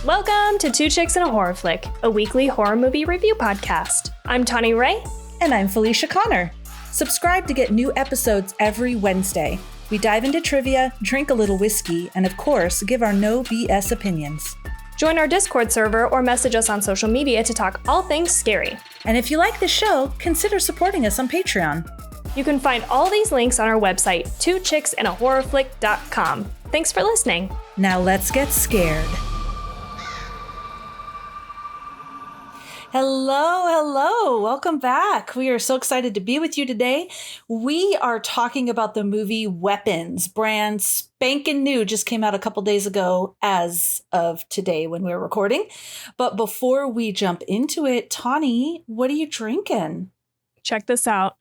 Welcome to Two Chicks and a Horror Flick, a weekly horror movie review podcast. I'm Tawny Ray. And I'm Felicia Connor. Subscribe to get new episodes every Wednesday. We dive into trivia, drink a little whiskey, and of course, give our no BS opinions. Join our Discord server or message us on social media to talk all things scary. And if you like the show, consider supporting us on Patreon. You can find all these links on our website, twochicksandahorrorflick.com. Thanks for listening. Now let's get scared. Hello. Welcome back. We are so excited to be with you today. We are talking about the movie Weapons, brand spanking new, just came out a couple days ago as of today when we were recording. But before we jump into it, Tawny, what are you drinking? Check this out.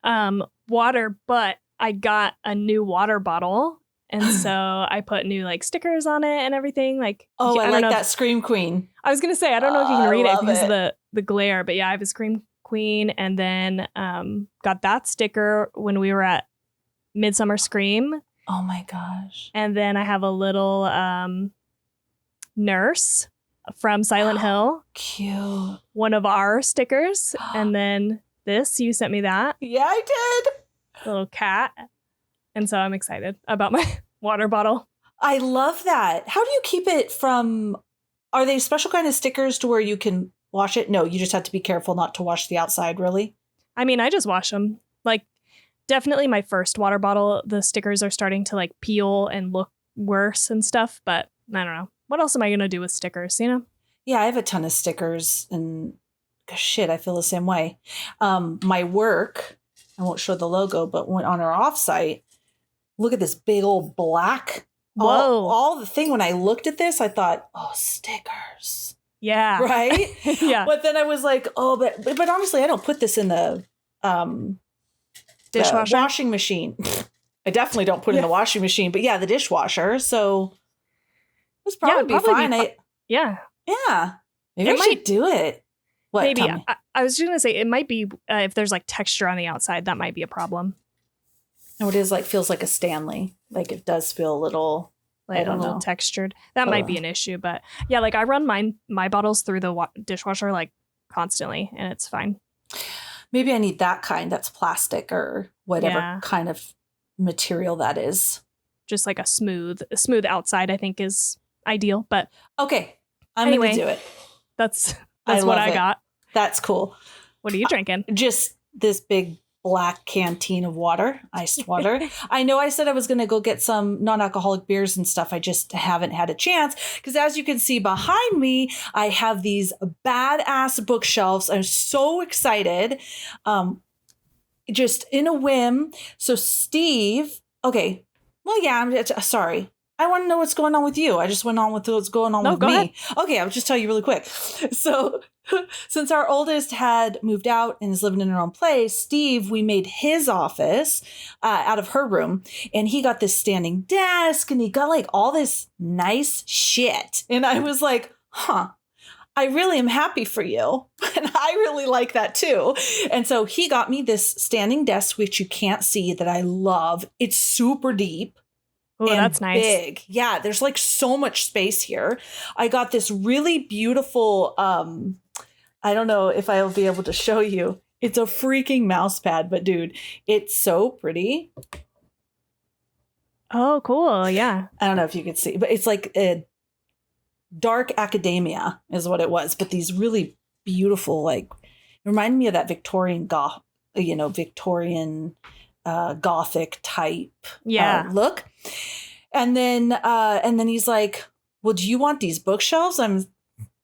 Water, but I got a new water bottle. And so I put new stickers on it and everything. I like that Scream Queen. I was going to say, I don't know if you can read it because of the glare, but yeah, I have a Scream Queen, and then got that sticker when we were at Midsummer Scream. Oh my gosh. And then I have a little nurse from Silent Hill. Cute. One of our stickers. And then this, you sent me that. Yeah, I did. A little cat. And so I'm excited about my water bottle. I love that. How do you keep it from, are they special kind of stickers to where you can wash it? No, you just have to be careful not to wash the outside, really? I mean, I just wash them. Definitely my first water bottle, the stickers are starting to peel and look worse and stuff. But I don't know. What else am I going to do with stickers, Yeah, I have a ton of stickers and shit, I feel the same way. My work, I won't show the logo, but when on our offsite, look at this big old black. Whoa. All the thing, when I looked at this, I thought, oh, stickers. Yeah. Right? Yeah. But then I was like, oh, but honestly, I don't put this in the dishwasher? The washing machine. I definitely don't put it in the washing machine, but yeah, the dishwasher. So it's probably be fine. Yeah. Maybe I should do it. What, maybe. I was just going to say, it might be, if there's texture on the outside, that might be a problem. No, it is feels like a Stanley. It does feel a little, I don't know, textured. That might be an issue, but yeah, I run my bottles through the dishwasher constantly, and it's fine. Maybe I need that kind that's plastic or whatever kind of material that is. Just a smooth outside, I think, is ideal. But okay, I'm gonna do it. That's what I got. That's cool. What are you drinking? Just this big black canteen of water, iced water. I know I said I was going to go get some non-alcoholic beers and stuff. I just haven't had a chance because, as you can see behind me, I have these badass bookshelves. I'm so excited. Just in a whim. So Steve, okay. Well, yeah, sorry. I want to know what's going on with you. I just went on with what's going on with me. Ahead. Okay, I'll just tell you really quick. So since our oldest had moved out and is living in her own place, Steve, we made his office out of her room. And he got this standing desk and he got all this nice shit. And I was like, I really am happy for you. And I really like that too. And so he got me this standing desk, which you can't see, that I love. It's super deep. Oh, that's nice. Big. Yeah, there's so much space here. I got this really beautiful, I don't know if I'll be able to show you. It's a freaking mouse pad, but dude, it's so pretty. Oh, cool. Yeah. I don't know if you could see, but it's a dark academia is what it was. But these really beautiful, remind me of that Victorian Gothic type look. And then he's like, well, do you want these bookshelves?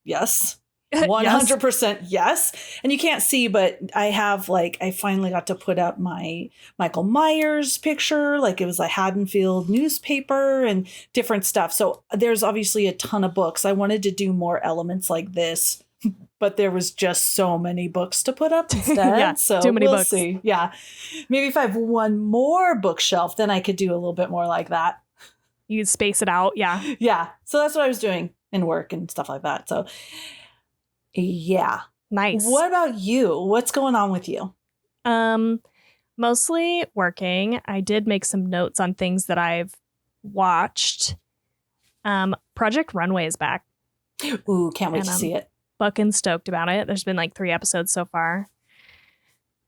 Yes. 100% yes. And you can't see, but I have I finally got to put up my Michael Myers picture. It was a Haddonfield newspaper and different stuff. So there's obviously a ton of books. I wanted to do more elements like this, but there was just so many books to put up instead. So too many books. See. Yeah. Maybe if I have one more bookshelf, then I could do a little bit more like that. You space it out. Yeah. Yeah. So that's what I was doing in work and stuff like that. So yeah. Nice. What about you? What's going on with you? Mostly working. I did make some notes on things that I've watched. Project Runway is back. Ooh, can't wait to see it. Fucking stoked about it. There's been like 3 episodes so far.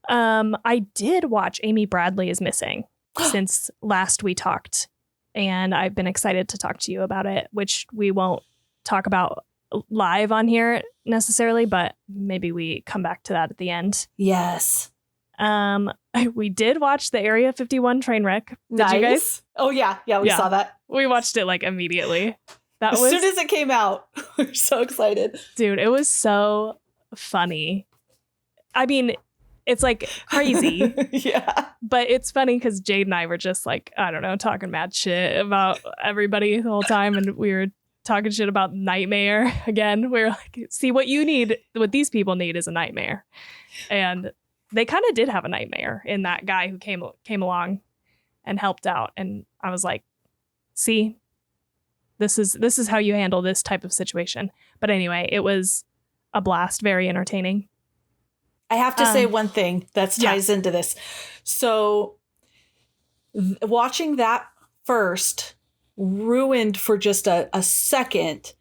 I did watch Amy Bradley is Missing since last we talked, and I've been excited to talk to you about it, which we won't talk about live on here necessarily, but maybe we come back to that at the end. Yes. We did watch the Area 51 train wreck. Did you guys? Oh yeah. Yeah, we saw that. We watched it like immediately. As soon as it came out, we were so excited. Dude, it was so funny. I mean, it's like crazy. Yeah. But it's funny because Jade and I were just like, I don't know, talking mad shit about everybody the whole time. And we were talking shit about Nightmare again. We were like, see, what these people need is a nightmare. And they kind of did have a nightmare in that guy who came along and helped out. And I was like, see, this is how you handle this type of situation. But anyway, it was a blast, very entertaining. I have to say one thing that ties into this. So watching that first ruined for just a second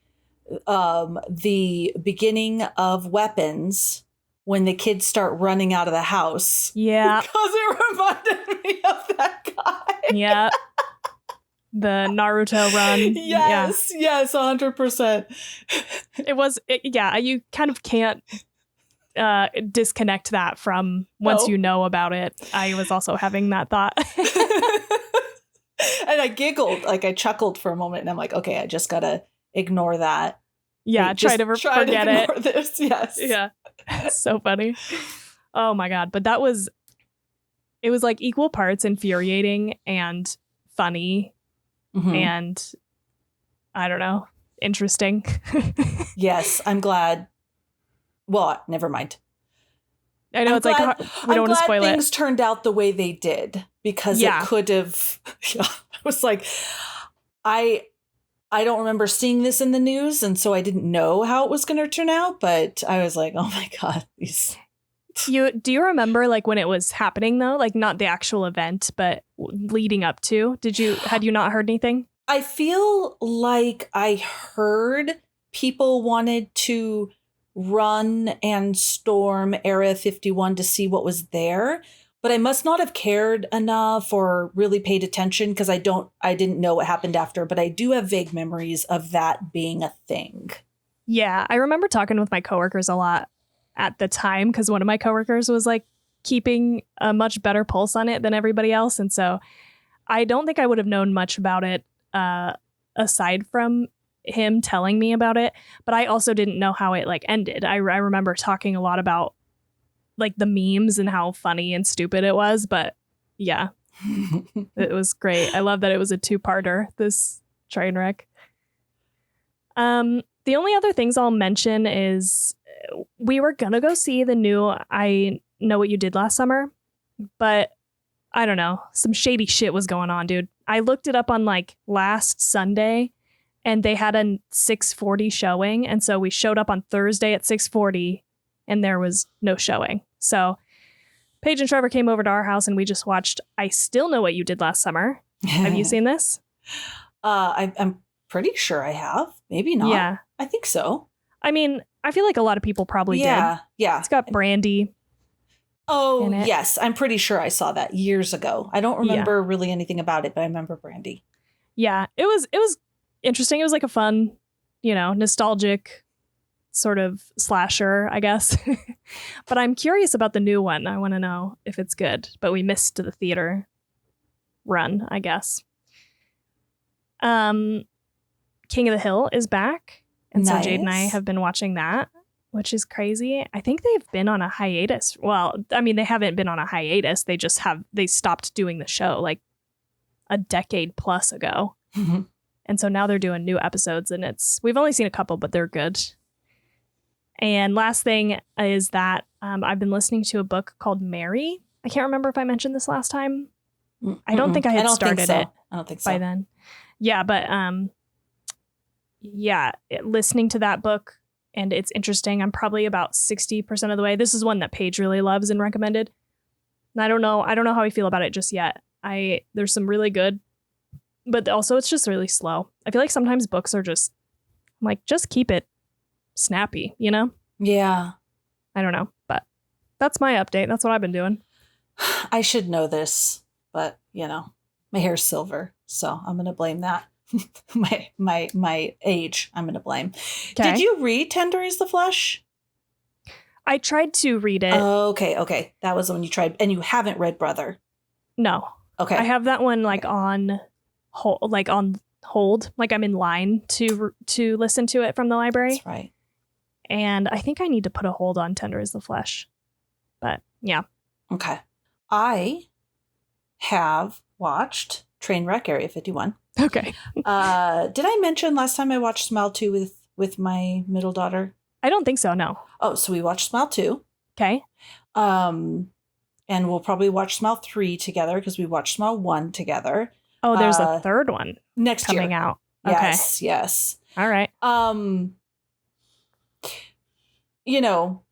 the beginning of Weapons when the kids start running out of the house. Yeah. Because it reminded me of that guy. Yeah. The Naruto run. Yes, 100%. You kind of can't disconnect that from once you know about it. I was also having that thought. And I giggled, like I chuckled for a moment, and I'm like, okay, I just gotta ignore that. Yeah, try to forget it. This. Yes. Yeah. So funny. Oh my God. But it was like equal parts infuriating and funny. Mm-hmm. And I don't know, interesting. Yes, I'm glad. Well, never mind. I know we don't want to spoil it. Things turned out the way they did because it could have. Yeah, I was like, I don't remember seeing this in the news, and so I didn't know how it was going to turn out. But I was like, oh my God, these. Do you remember like when it was happening though? Like not the actual event, but leading up to? Had you not heard anything? I feel like I heard people wanted to run and storm Area 51 to see what was there, but I must not have cared enough or really paid attention because I didn't know what happened after, but I do have vague memories of that being a thing. Yeah, I remember talking with my coworkers a lot at the time because one of my coworkers was like keeping a much better pulse on it than everybody else. And so I don't think I would have known much about it aside from him telling me about it. But I also didn't know how it like ended. I remember talking a lot about like the memes and how funny and stupid it was. But yeah, it was great. I love that it was a 2-parter, this train wreck. The only other things I'll mention is we were going to go see the new I Know What You Did Last Summer, but I don't know. Some shady shit was going on, dude. I looked it up on like last Sunday and they had a 6:40 showing. And so we showed up on Thursday at 6:40 and there was no showing. So Paige and Trevor came over to our house and we just watched I Still Know What You Did Last Summer. Have you seen this? I'm pretty sure I have. Maybe not. Yeah. I think so. I mean, I feel like a lot of people probably did. Yeah. It's got Brandy. Oh, yes. I'm pretty sure I saw that years ago. I don't remember really anything about it, but I remember Brandy. Yeah, it was interesting. It was like a fun, nostalgic sort of slasher, I guess. But I'm curious about the new one. I want to know if it's good, but we missed the theater run, I guess. King of the Hill is back. And so Jade and I have been watching that, which is crazy. I think they've been on a hiatus. Well, I mean, they haven't been on a hiatus. They stopped doing the show like a decade plus ago. Mm-hmm. And so now they're doing new episodes and we've only seen a couple, but they're good. And last thing is that I've been listening to a book called Mary. I can't remember if I mentioned this last time. I don't think I had started it. I don't think so. By then. Yeah, but listening to that book, and it's interesting. I'm probably about 60% of the way. This is one that Paige really loves and recommended. And I don't know how I feel about it just yet. There's some really good, but also it's just really slow. I feel like sometimes books are just, I'm like, just keep it snappy, you know? Yeah. I don't know, but that's my update. That's what I've been doing. I should know this, but you know, my hair's silver, so I'm gonna blame that. my age, I'm gonna blame. Okay. Did you read Tender is the Flesh? I tried to read it. Okay. That was the one you tried, and you haven't read Brother. No. Okay. I have that one on hold. Like I'm in line to listen to it from the library. That's right. And I think I need to put a hold on Tender is the Flesh. But yeah. Okay. I have watched Trainwreck Area 51. Okay. Did I mention last time I watched Smile 2 with my middle daughter? I don't think so, no. Oh, so we watched Smile 2. Okay. And we'll probably watch Smile 3 together because we watched Smile 1 together. Oh, there's a third one next coming year. out. Yes, okay. Yes. All right. You know,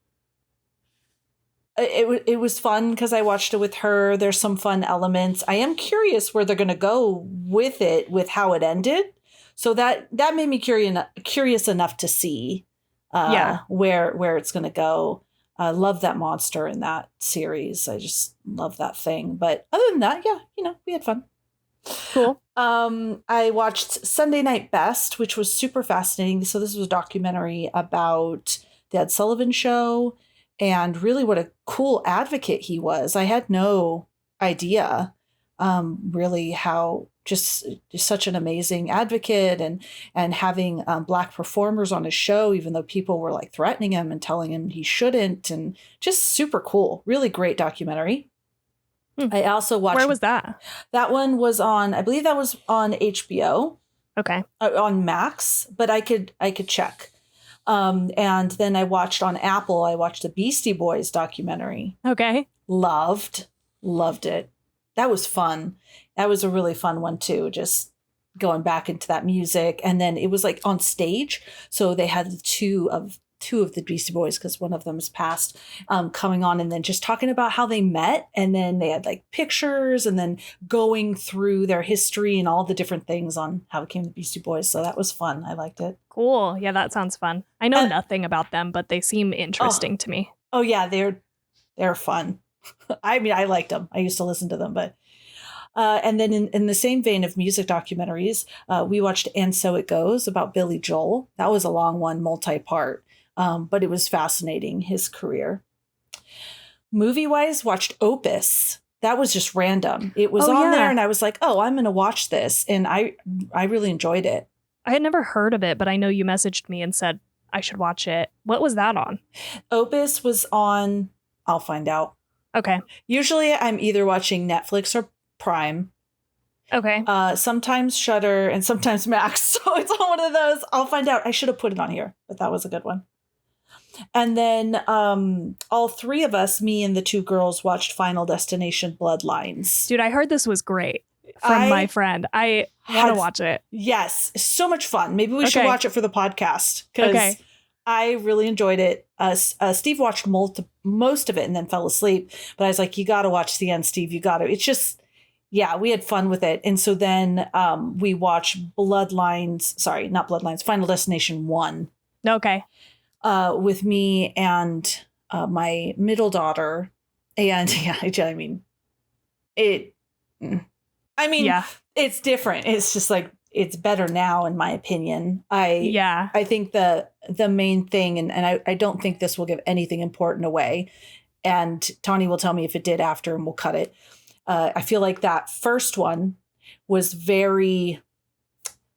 it was fun because I watched it with her. There's some fun elements. I am curious where they're going to go with it, with how it ended. So that made me curious enough to see where it's going to go. I love that monster in that series. I just love that thing. But other than that, yeah, you know, we had fun. Cool. I watched Sunday Night Best, which was super fascinating. So this was a documentary about the Ed Sullivan Show and really what a cool advocate he was. I had no idea really how just such an amazing advocate and having Black performers on his show, even though people were like threatening him and telling him he shouldn't, and just super cool. Really great documentary. I also watched. Where was that? That one was I believe that was on HBO. Okay. On Max, but I could check. And then I watched on Apple, I watched the Beastie Boys documentary. Okay. Loved it. That was fun. That was a really fun one too. Just going back into that music. And then it was like on stage. So they had two of the Beastie Boys, because one of them is passed, coming on and then just talking about how they met. And then they had like pictures and then going through their history and all the different things on how it came to Beastie Boys. So that was fun. I liked it. Cool. Yeah, that sounds fun. I know nothing about them, but they seem interesting to me. Oh yeah, they're fun. I mean, I liked them. I used to listen to them, but and then in the same vein of music documentaries, we watched And So It Goes about Billy Joel. That was a long one, multi-part. But it was fascinating, his career. Movie-wise, watched Opus. That was just random. It was on there, and I was like, oh, I'm going to watch this. And I really enjoyed it. I had never heard of it, but I know you messaged me and said I should watch it. What was that on? Opus was on, I'll find out. Okay. Usually I'm either watching Netflix or Prime. Okay. Sometimes Shudder and sometimes Max. So it's on one of those. I'll find out. I should have put it on here, but that was a good one. And then all three of us, me and the two girls, watched Final Destination Bloodlines. Dude, I heard this was great from my friend. I want to watch it. Yes. So much fun. Maybe we should watch it for the podcast, because I really enjoyed it. Steve watched most of it and then fell asleep. But I was like, you got to watch the end, Steve. You got to. It's just, yeah, we had fun with it. And so then we watched Final Destination 1. Okay. With me and my middle daughter. And yeah, I mean, it's different. It's just like, it's better now, in my opinion. I think the main thing, and I don't think this will give anything important away, and Tawny will tell me if it did after and we'll cut it. I feel like that first one was very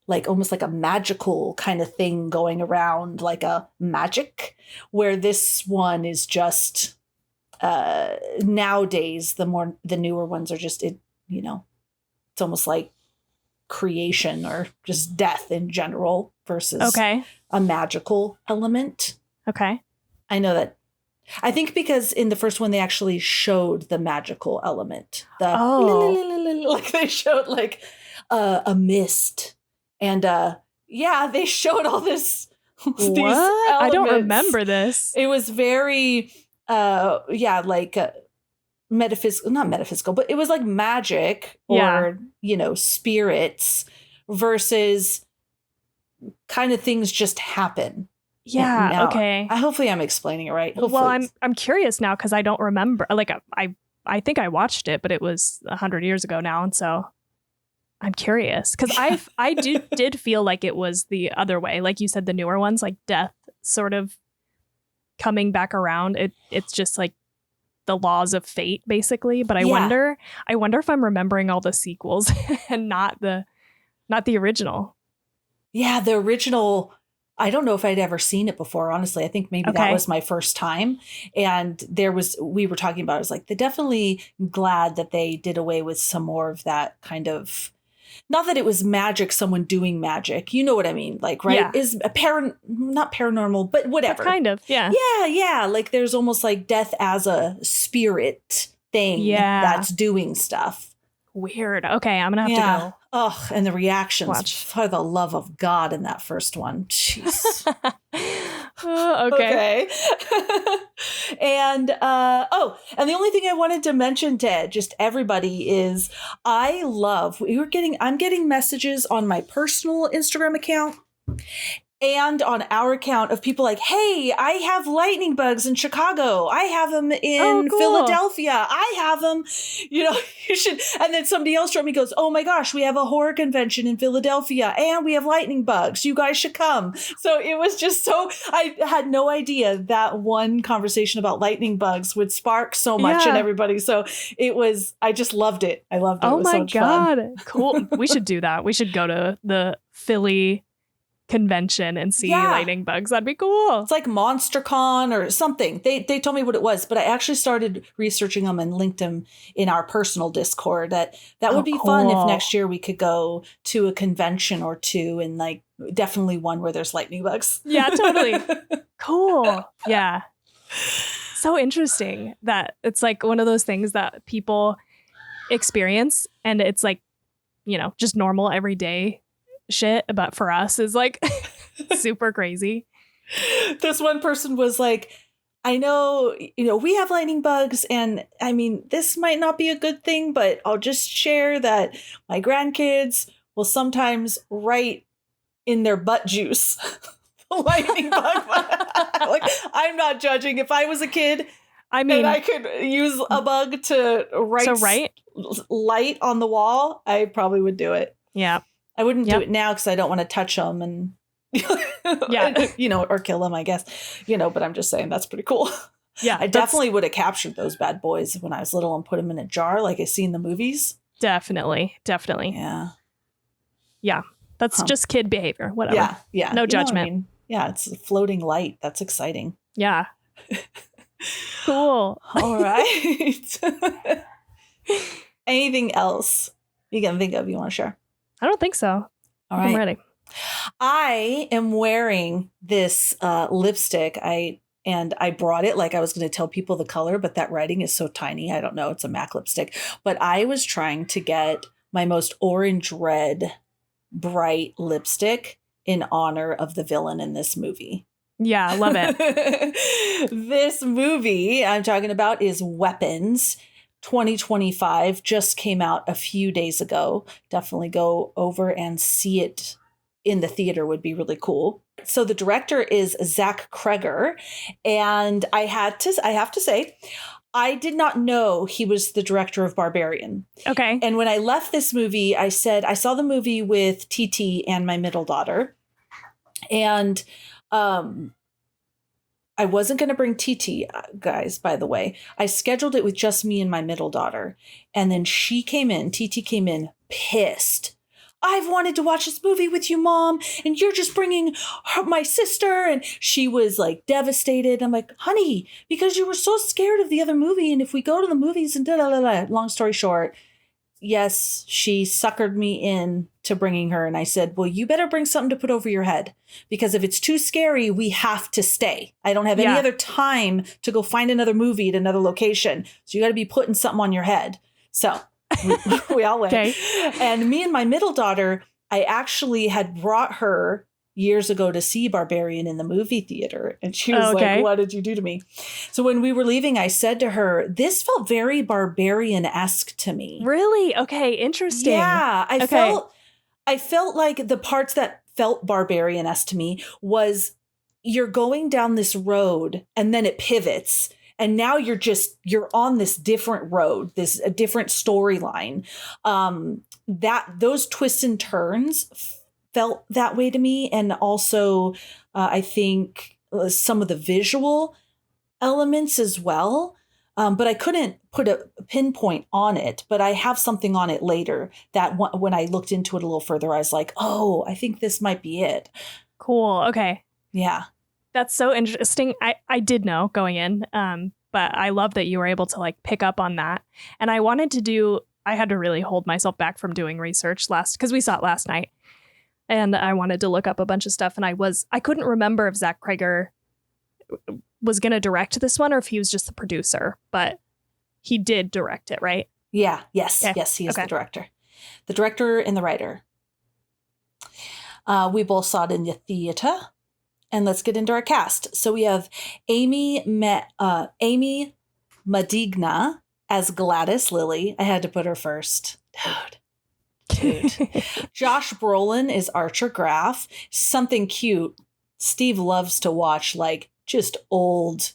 like almost like a magical kind of thing going around, like a magic, where this one is just nowadays the newer ones are just it's almost like creation or just death in general versus a magical element. Okay. I know that. I think because in the first one they actually showed the magical element. Like they showed like a mist. And they showed all this. These elements. I don't remember this. It was very metaphysical, not metaphysical, but it was like magic or spirits versus kind of things just happen. Yeah. Now, okay. Hopefully I'm explaining it right. Hopefully. Well, I'm curious now because I don't remember. Like I think I watched it, but it was 100 years ago now, and so I'm curious because I did feel like it was the other way, like you said, the newer ones, like death sort of coming back around. It's just like the laws of fate, basically. But I wonder if I'm remembering all the sequels and not the original. Yeah, the original. I don't know if I'd ever seen it before, honestly. I think maybe that was my first time. And we were talking about, it was like, they're definitely glad that they did away with some more of that kind of, not that it was magic, someone doing magic. You know what I mean? Like, right? Yeah. Is not paranormal, but whatever. Kind of, yeah. Yeah. Like there's almost like death as a spirit thing that's doing stuff. Weird. Okay, I'm going to have to go. Oh, and the reactions, for the love of God, in that first one. Jeez. Okay. And, and the only thing I wanted to mention to just everybody is I'm getting messages on my personal Instagram account and on our account of people like, hey, I have lightning bugs in Chicago. I have them in Philadelphia. I have them, you should. And then somebody else wrote me, goes, oh my gosh, we have a horror convention in Philadelphia and we have lightning bugs. You guys should come. So it was just I had no idea that one conversation about lightning bugs would spark so much in everybody. So I just loved it. I loved it. Oh it was my so much God. Fun. Cool. We should do that. We should go to the Philly convention and see lightning bugs. That'd be cool. It's like MonsterCon or something. They told me what it was, but I actually started researching them and linked them in our personal Discord. That would be fun if next year we could go to a convention or two, and like definitely one where there's lightning bugs. Yeah, totally. Cool. Yeah. So interesting that it's like one of those things that people experience and it's like, just normal everyday shit, but for us is like super crazy. This one person was like, I know, we have lightning bugs, and I mean, this might not be a good thing, but I'll just share that my grandkids will sometimes write in their butt juice lightning bug. Like, I'm not judging. If I was a kid, and I could use a bug to write light on the wall, I probably would do it. Yeah. I wouldn't do it now because I don't want to touch them and, or kill them, I guess, but I'm just saying that's pretty cool. Yeah. I definitely would have captured those bad boys when I was little and put them in a jar like I see in the movies. Definitely. Yeah. Yeah. That's just kid behavior. Whatever. Yeah. No judgment. Yeah. It's a floating light. That's exciting. Yeah. Cool. All right. Anything else you can think of you want to share? I don't think so. All right. I'm ready. I am wearing this lipstick. I brought it like I was going to tell people the color, but that writing is so tiny. I don't know. It's a MAC lipstick. But I was trying to get my most orange red bright lipstick in honor of the villain in this movie. Yeah, I love it. This movie I'm talking about is Weapons. 2025 just came out a few days ago. Definitely go over and see it in the theater would be really cool. So the director is Zach Cregger, and I have to say, I did not know he was the director of Barbarian. Okay. And when I left this movie, I said I saw the movie with TT and my middle daughter, and I wasn't going to bring TT, guys, by the way. I scheduled it with just me and my middle daughter. And then TT came in pissed. I've wanted to watch this movie with you, Mom, and you're just bringing my sister. And she was like devastated. I'm like, honey, because you were so scared of the other movie. And if we go to the movies and long story short, yes, she suckered me in to bringing her. And I said, well, you better bring something to put over your head, because if it's too scary, we have to stay. I don't have any other time to go find another movie at another location. So you got to be putting something on your head. So we all went. Okay. And me and my middle daughter, I actually had brought her years ago to see Barbarian in the movie theater. And she was like, what did you do to me? So when we were leaving, I said to her, this felt very Barbarian-esque to me. Really? Okay. Interesting. Yeah. I felt like the parts that felt Barbarian-esque to me was you're going down this road and then it pivots. And now you're on this different road, a different storyline. Those twists and turns felt that way to me. And also, I think some of the visual elements as well. But I couldn't put a pinpoint on it, but I have something on it later that when I looked into it a little further, I was like, oh, I think this might be it. Cool. Okay. Yeah. That's so interesting. I did know going in, but I love that you were able to like pick up on that. And I had to really hold myself back from doing research because we saw it last night. And I wanted to look up a bunch of stuff. And I couldn't remember if Zach Cregger was going to direct this one or if he was just the producer, but he did direct it, right? Yeah. Yes. Okay. Yes. He is the director and the writer. We both saw it in the theater, and let's get into our cast. So we have Amy Madigna as Gladys Lily. I had to put her first. Dude. Josh Brolin is Archer Graff. Something cute. Steve loves to watch like just old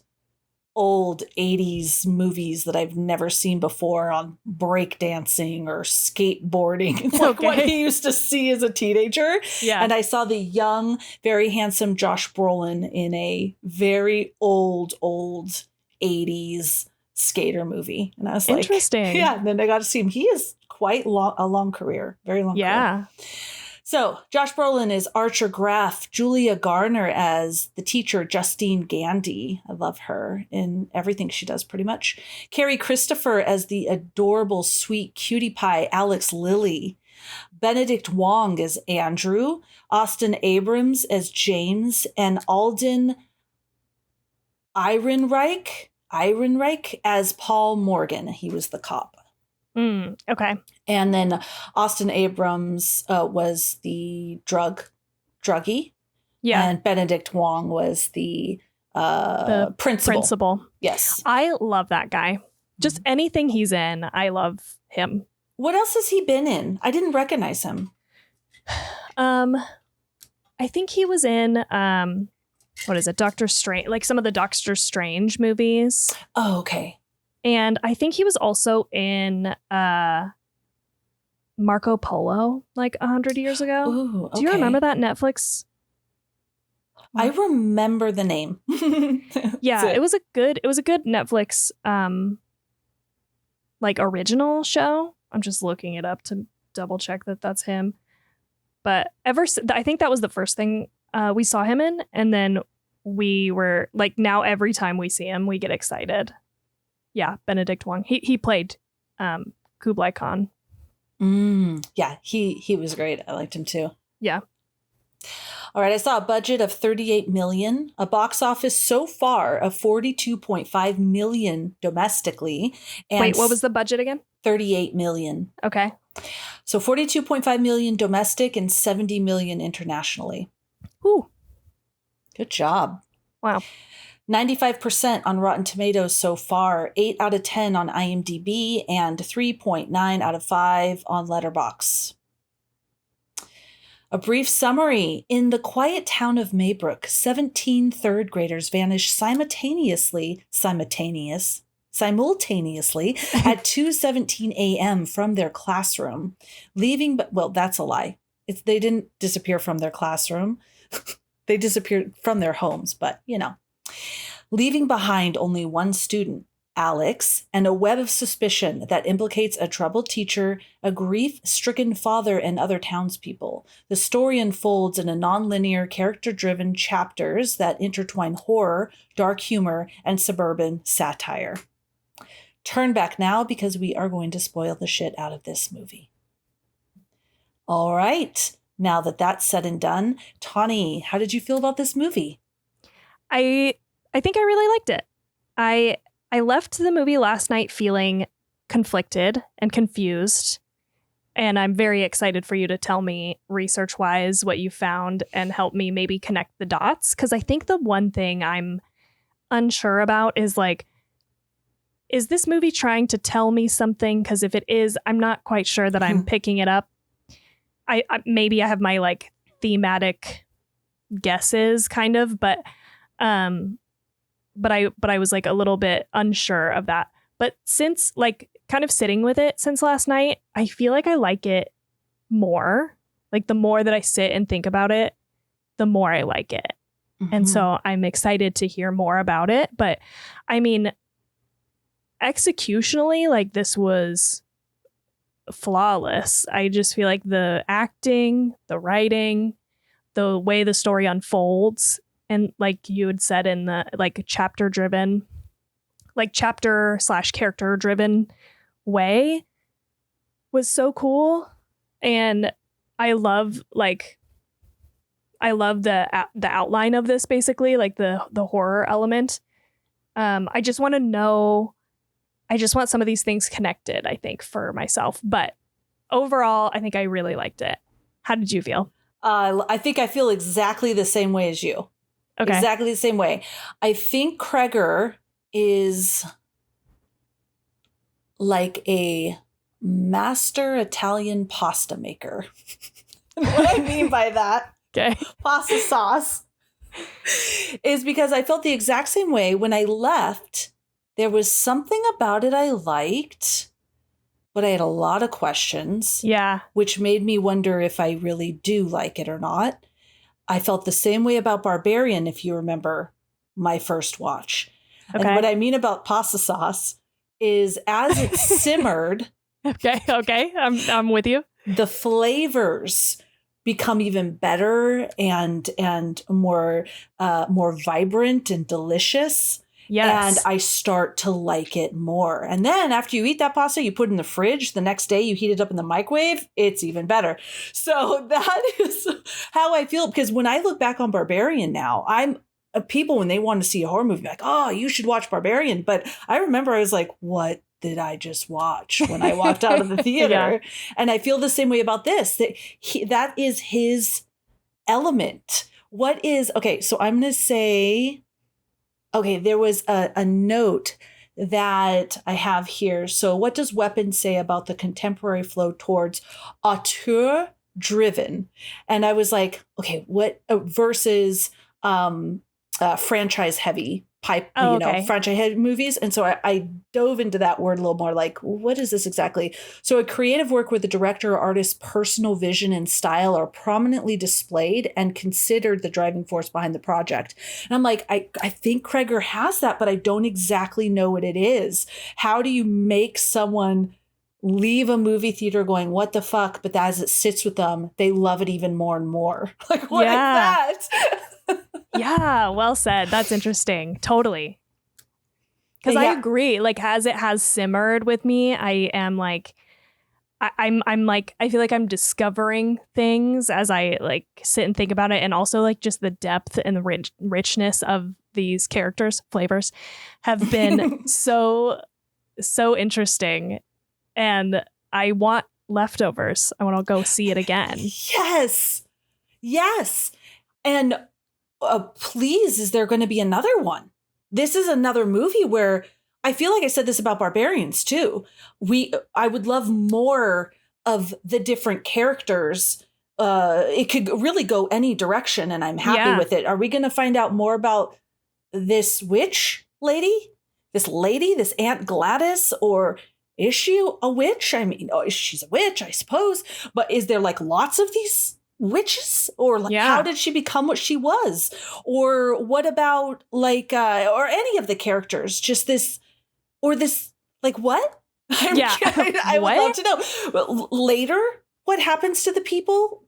80s movies that I've never seen before on breakdancing or skateboarding. Like what he used to see as a teenager. Yeah. And I saw the young, very handsome Josh Brolin in a very old 80s skater movie. And I was like, interesting. Yeah. And then I got to see him. He is quite a long career. Very long career. So Josh Brolin is Archer Graff, Julia Garner as the teacher, Justine Gandy. I love her in everything she does pretty much. Carrie Christopher as the adorable, sweet cutie pie, Alex Lilly. Benedict Wong as Andrew. Austin Abrams as James. And Alden Ehrenreich as Paul Morgan. He was the cop. Okay. And then Austin Abrams was the druggie. Yeah. And Benedict Wong was the principal. Yes. I love that guy. Just anything he's in, I love him. What else has he been in? I didn't recognize him. I think he was in what is it? Doctor Strange, like some of the Doctor Strange movies. Oh, okay. And I think he was also in Marco Polo like 100 years ago. Ooh, okay. Do you remember that Netflix? I remember the name. Yeah, it was a good Netflix like original show. I'm just looking it up to double check that that's him. But I think that was the first thing we saw him in, and then we were like, now every time we see him, we get excited. Yeah, Benedict Wong. He played Kublai Khan. Yeah, he was great. I liked him too. Yeah. All right, I saw a budget of $38 million, a box office so far of $42.5 million domestically. And wait, what was the budget again? $38 million. Okay. So $42.5 million domestic and $70 million internationally. Ooh. Good job. Wow. 95% on Rotten Tomatoes so far, 8 out of 10 on IMDb, and 3.9 out of 5 on Letterboxd. A brief summary. In the quiet town of Maybrook, 17 third graders vanish simultaneously at 2:17 a.m. from their classroom, leaving, well, that's a lie. They didn't disappear from their classroom. They disappeared from their homes, but leaving behind only one student, Alex, and a web of suspicion that implicates a troubled teacher, a grief-stricken father, and other townspeople. The story unfolds in a non-linear, character-driven chapters that intertwine horror, dark humor, and suburban satire. Turn back now because we are going to spoil the shit out of this movie. All right. Now that that's said and done, Tawny, how did you feel about this movie? I think I really liked it. I left the movie last night feeling conflicted and confused, and I'm very excited for you to tell me research-wise what you found and help me maybe connect the dots, because I think the one thing I'm unsure about is like, is this movie trying to tell me something? Because if it is, I'm not quite sure that I'm picking it up. I maybe I have my like thematic guesses kind of, but I was like a little bit unsure of that. But since like kind of sitting with it since last night, I feel like I like it more. Like the more that I sit and think about it, the more I like it. Mm-hmm. And so I'm excited to hear more about it. But I mean, executionally, like this was flawless. I just feel like the acting, the writing, the way the story unfolds, and like you had said in the like chapter / character driven way was so cool. And I love the outline of this, basically, like the horror element. I just want to know. I just want some of these things connected, I think, for myself. But overall, I think I really liked it. How did you feel? I think I feel exactly the same way as you. Okay. Exactly the same way. I think Cregger is like a master Italian pasta maker. What I mean by that, pasta sauce, is because I felt the exact same way when I left. There was something about it I liked, but I had a lot of questions. Yeah. Which made me wonder if I really do like it or not. I felt the same way about Barbarian, if you remember my first watch. Okay. And what I mean about pasta sauce is as it simmered. Okay. I'm with you. The flavors become even better and more vibrant and delicious. Yes. And I start to like it more. And then after you eat that pasta, you put it in the fridge. The next day you heat it up in the microwave. It's even better. So that is how I feel. Because when I look back on Barbarian now, people, when they want to see a horror movie, like, oh, you should watch Barbarian. But I remember I was like, what did I just watch when I walked out of the theater? Yeah. And I feel the same way about this, that is his element. So I'm going to say, okay, there was a note that I have here. So what does Weapon say about the contemporary flow towards auteur-driven? And I was like, okay, what versus franchise-heavy franchise-heavy movies. And so I dove into that word a little more, like, what is this exactly? So a creative work where the director or artist's personal vision and style are prominently displayed and considered the driving force behind the project. And I'm like, I think Cregger has that, but I don't exactly know what it is. How do you make someone leave a movie theater going, what the fuck? But as it sits with them, they love it even more and more. Like, what is that? Yeah, well said. That's interesting. Totally. Because I agree. Like, as it has simmered with me, I am like, I'm like, I feel like I'm discovering things as I like sit and think about it. And also like just the depth and the richness of these characters, flavors have been so interesting. And I want leftovers. I want to go see it again. Yes. And please, is there going to be another one? This is another movie where I feel like I said this about Barbarians too. I would love more of the different characters. It could really go any direction, and I'm happy with it. Are we going to find out more about this witch lady? This Aunt Gladys, or is she a witch? I mean, she's a witch, I suppose. But is there like lots of these witches, or like how did she become what she was? Or what about like or any of the characters, just this like what? I would love to know. Later, what happens to the people,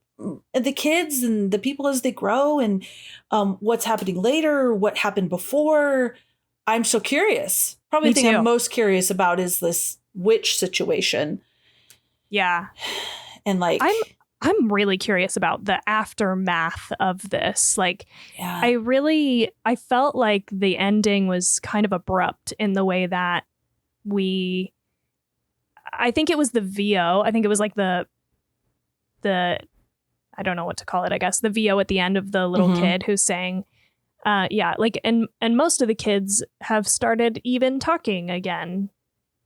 the kids and the people as they grow, and what's happening later, what happened before? I'm so curious. Probably the thing I'm most curious about is this witch situation. Yeah. And like I'm really curious about the aftermath of this. Like, I felt like the ending was kind of abrupt in the way that I think it was the VO. I think it was like the I don't know what to call it, I guess. The VO at the end of the little kid who's saying, and most of the kids have started even talking again.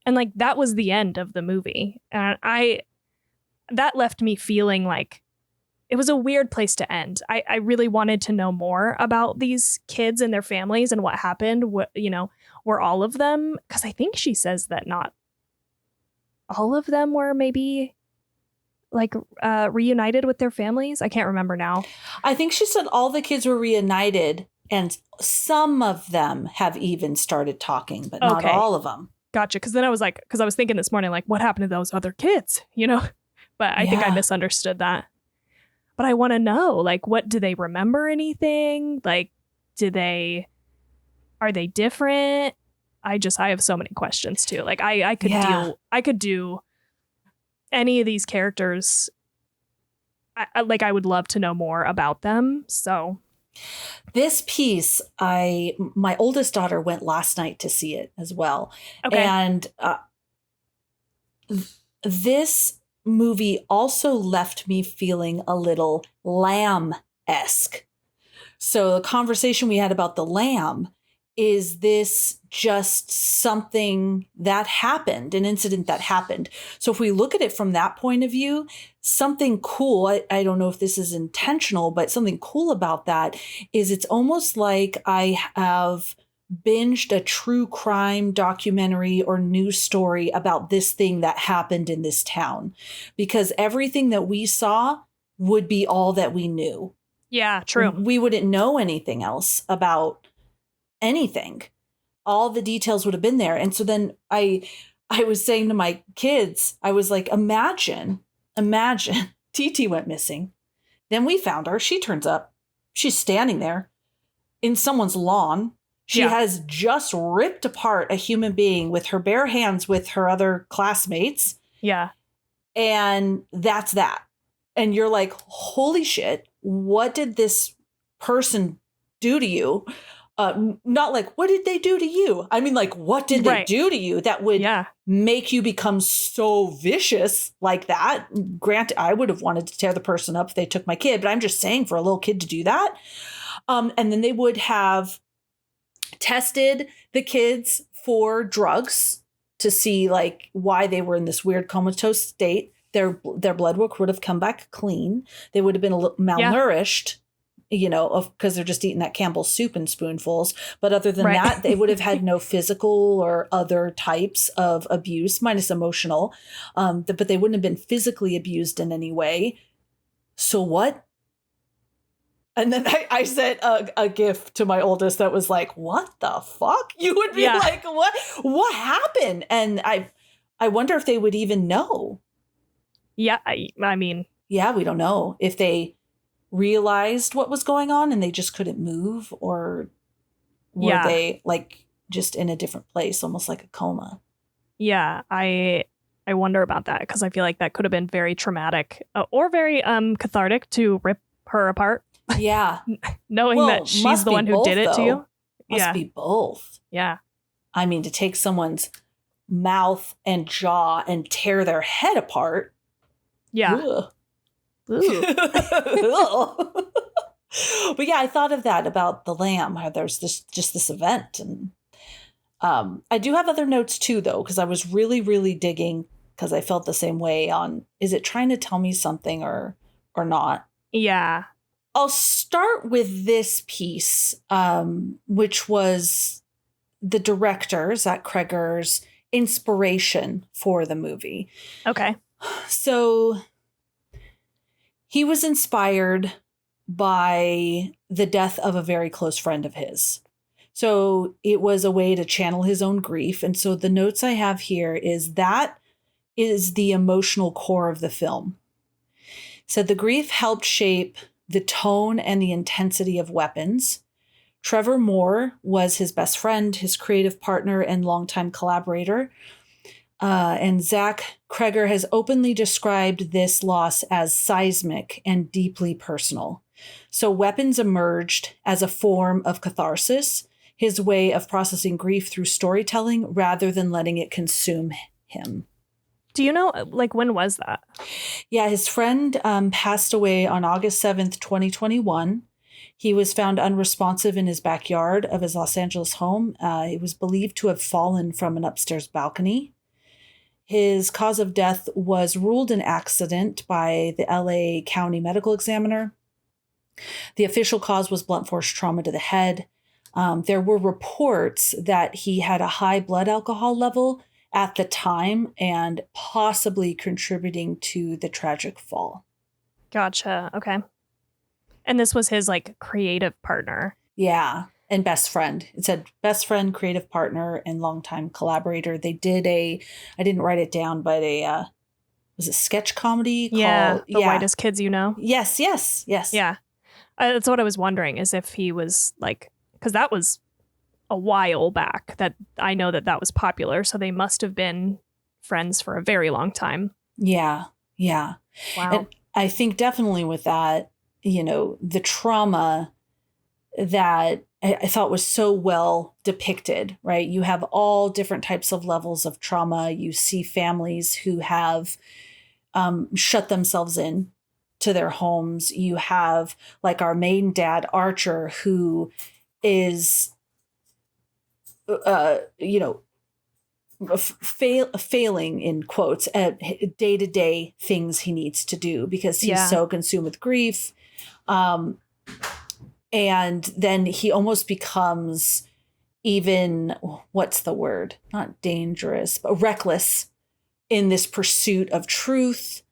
And like, that was the end of the movie. And that left me feeling like it was a weird place to end. I really wanted to know more about these kids and their families and what happened. Were all of them, because I think she says that not all of them were maybe like reunited with their families. I can't remember now. I think she said all the kids were reunited and some of them have even started talking, but not all of them. Gotcha. Because then I was thinking this morning, like, what happened to those other kids, But I think I misunderstood that. But I want to know, like, what do they remember anything? Like, are they different? I have so many questions too. Like I could do any of these characters. I would love to know more about them. So this piece, my oldest daughter went last night to see it as well. Okay. And this movie also left me feeling a little lamb-esque. So the conversation we had about the lamb, is this just something that happened, an incident that happened? So if we look at it from that point of view, something cool, I don't know if this is intentional, but something cool about that is it's almost like I have binged a true crime documentary or news story about this thing that happened in this town, because everything that we saw would be all that we knew. Yeah, true. We wouldn't know anything else about anything. All the details would have been there. And so then I was saying to my kids, I was like, imagine TT went missing. Then we found her. She turns up. She's standing there in someone's lawn. She has just ripped apart a human being with her bare hands with her other classmates. Yeah. And that's that. And you're like, holy shit, what did this person do to you? Not like, what did they do to you? I mean, like, what did they do to you that would make you become so vicious like that? Granted, I would have wanted to tear the person up if they took my kid, but I'm just saying for a little kid to do that. And then they would have tested the kids for drugs to see like why they were in this weird comatose state. Their blood work would have come back clean. They would have been a little malnourished. Because they're just eating that Campbell's soup in spoonfuls. But other than that, they would have had no physical or other types of abuse, minus emotional. But they wouldn't have been physically abused in any way. So what? And then I sent a GIF to my oldest that was like, what the fuck? You would be like, what happened? And I wonder if they would even know. Yeah, I mean. Yeah, we don't know if they realized what was going on and they just couldn't move, or were they like just in a different place, almost like a coma. Yeah, I wonder about that, because I feel like that could have been very traumatic or very cathartic to rip her apart. Yeah. Knowing that she's the one who did it to you. Must be both. Yeah. I mean, to take someone's mouth and jaw and tear their head apart. Yeah. Ugh. But yeah, I thought of that about the lamb. How there's this event, and I do have other notes too, though, because I was really, really digging, because I felt the same way on, is it trying to tell me something or not? Yeah. I'll start with this piece, which was the director, Zach Cregger's inspiration for the movie. Okay. So he was inspired by the death of a very close friend of his. So it was a way to channel his own grief. And so the notes I have here is that is the emotional core of the film. So the grief helped shape the tone and the intensity of Weapons. Trevor Moore was his best friend, his creative partner, and longtime collaborator. And Zach Cregger has openly described this loss as seismic and deeply personal. So Weapons emerged as a form of catharsis, his way of processing grief through storytelling rather than letting it consume him. Do you know, like, when was that? Yeah, his friend passed away on August 7th, 2021. He was found unresponsive in his backyard of his Los Angeles home. He was believed to have fallen from an upstairs balcony. His cause of death was ruled an accident by the LA County Medical Examiner. The official cause was blunt force trauma to the head. There were reports that he had a high blood alcohol level at the time and possibly contributing to the tragic fall. Gotcha. Okay. And this was his like creative partner. Yeah. And best friend. It said best friend, creative partner, and longtime collaborator. They did I didn't write it down, but was it sketch comedy? Called, The Whitest Kids You Know? Yes. Yeah. That's what I was wondering, is if he was like, because that was a while back that I know that was popular. So they must have been friends for a very long time. Yeah. Wow. And I think definitely with that, the trauma that I thought was so well depicted, right? You have all different types of levels of trauma. You see families who have shut themselves in to their homes. You have like our main dad, Archer, who is, failing in quotes at day-to-day things he needs to do because he's so consumed with grief. And then he almost becomes even, what's the word? Not dangerous, but reckless in this pursuit of truth.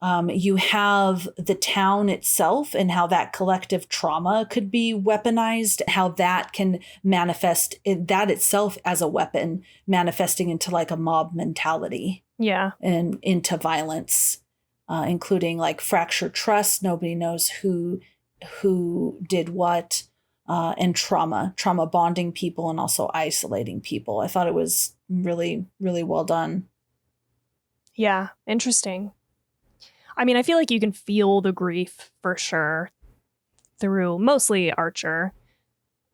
You have the town itself and how that collective trauma could be weaponized, how that can manifest that itself as a weapon, manifesting into like a mob mentality. Yeah. And into violence, including like fractured trust. Nobody knows who did what, and trauma bonding people and also isolating people. I thought it was really, really well done. Yeah. Interesting. I mean, I feel like you can feel the grief for sure through mostly Archer.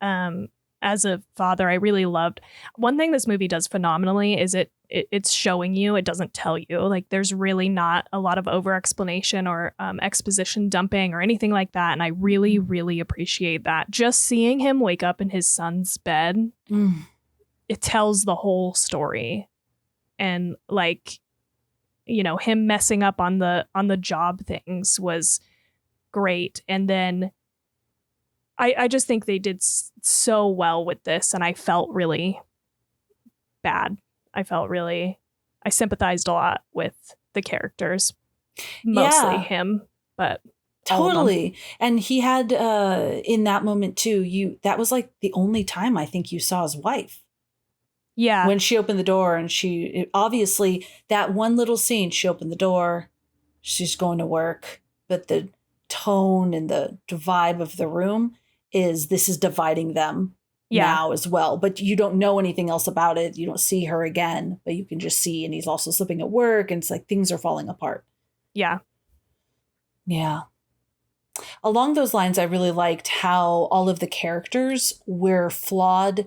As a father, I really loved one thing this movie does phenomenally is it's showing you, it doesn't tell you. Like there's really not a lot of over explanation or exposition dumping or anything like that. And I really, really appreciate that. Just seeing him wake up in his son's bed, it tells the whole story. And like, him messing up on the job things was great. And then I just think they did so well with this, and I felt really bad. I sympathized a lot with the characters, mostly him, but totally. And he had in that moment too, that was like the only time I think you saw his wife. Yeah. When she opened the door and obviously that one little scene, she opened the door, she's going to work, but the tone and the vibe of the room this is dividing them now as well. But you don't know anything else about it. You don't see her again, but you can just see, and he's also slipping at work, and it's like things are falling apart. Yeah. Yeah. Along those lines, I really liked how all of the characters were flawed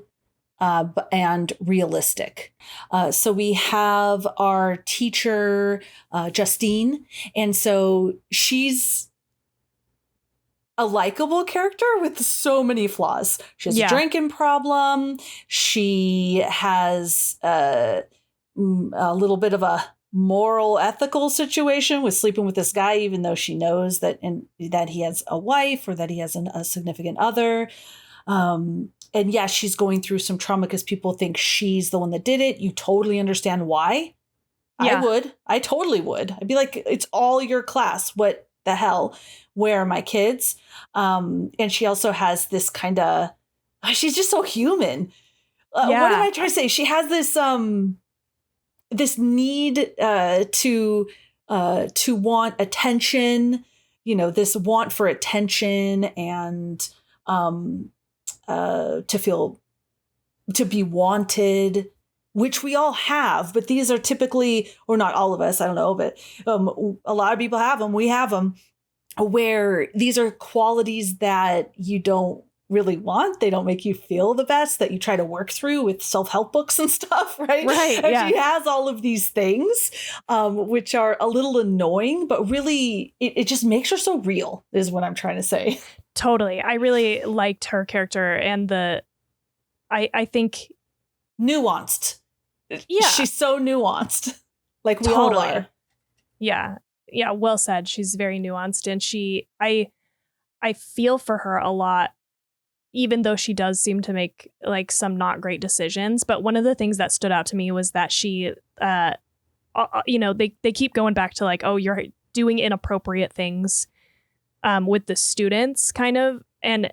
and realistic. So we have our teacher, Justine, and so she's a likable character with so many flaws. She has a drinking problem. She has a little bit of a moral, ethical situation with sleeping with this guy, even though she knows that he has a wife or that he has a significant other. And she's going through some trauma because people think she's the one that did it. You totally understand why. Yeah. I totally would. I'd be like, it's all your class. What the hell? Where are my kids? And she also has this kind of, she's just so human. What am I trying to say? She has this this need to want attention, this want for attention and to be wanted, which we all have, but these are typically, or not all of us, I don't know, but a lot of people have them. We have them, where these are qualities that you don't really want. They don't make you feel the best, that you try to work through with self-help books and stuff, right? Right. And she has all of these things, which are a little annoying, but really it just makes her so real, is what I'm trying to say. Totally. I really liked her character, and I think nuanced. Yeah. She's so nuanced. Like we all are. Yeah. Yeah. Well said. She's very nuanced, and I feel for her a lot, even though she does seem to make like some not great decisions. But one of the things that stood out to me was that she, they keep going back to like, oh, you're doing inappropriate things with the students kind of. And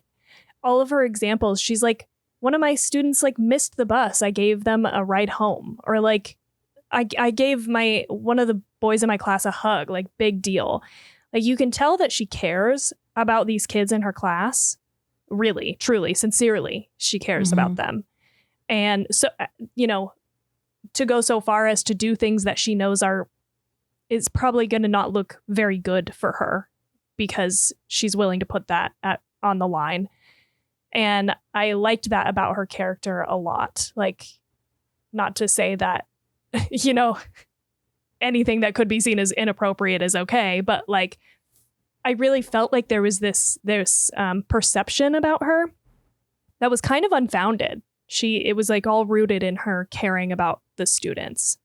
all of her examples, she's like, one of my students like missed the bus. I gave them a ride home. Or like, I gave one of the boys in my class a hug, like big deal. Like you can tell that she cares about these kids in her class. Really, truly, sincerely, she cares about them. And so, to go so far as to do things that she knows is probably going to not look very good for her because she's willing to put that on the line. And I liked that about her character a lot. Like, not to say that, anything that could be seen as inappropriate is okay, but like, I really felt like there was this perception about her that was kind of unfounded. It was like all rooted in her caring about the students.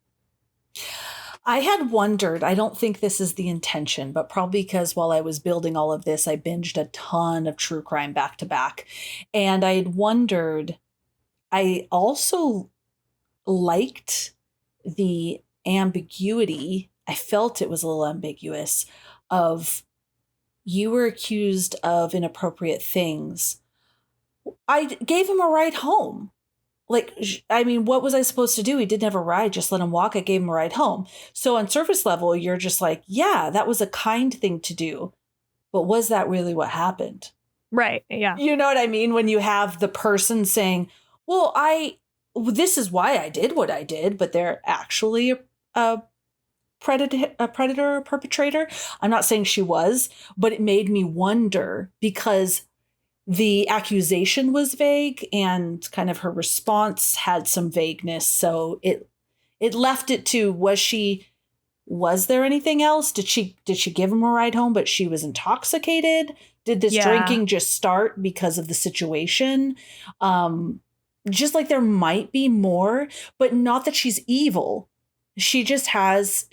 I had wondered, I don't think this is the intention, but probably because while I was building all of this, I binged a ton of true crime back to back. And I had wondered, I also liked the ambiguity. I felt it was a little ambiguous of you were accused of inappropriate things. I gave him a ride home. Like, I mean, what was I supposed to do? He didn't have a ride. Just let him walk. I gave him a ride home. So on surface level, you're just like, yeah, that was a kind thing to do. But was that really what happened? Right. Yeah. You know what I mean? When you have the person saying, well, this is why I did what I did, but they're actually a predator or perpetrator. I'm not saying she was, but it made me wonder because the accusation was vague and kind of her response had some vagueness. So it left it to, was there anything else? Did she give him a ride home, but she was intoxicated? Did this drinking just start because of the situation? Just like there might be more, but not that she's evil. She has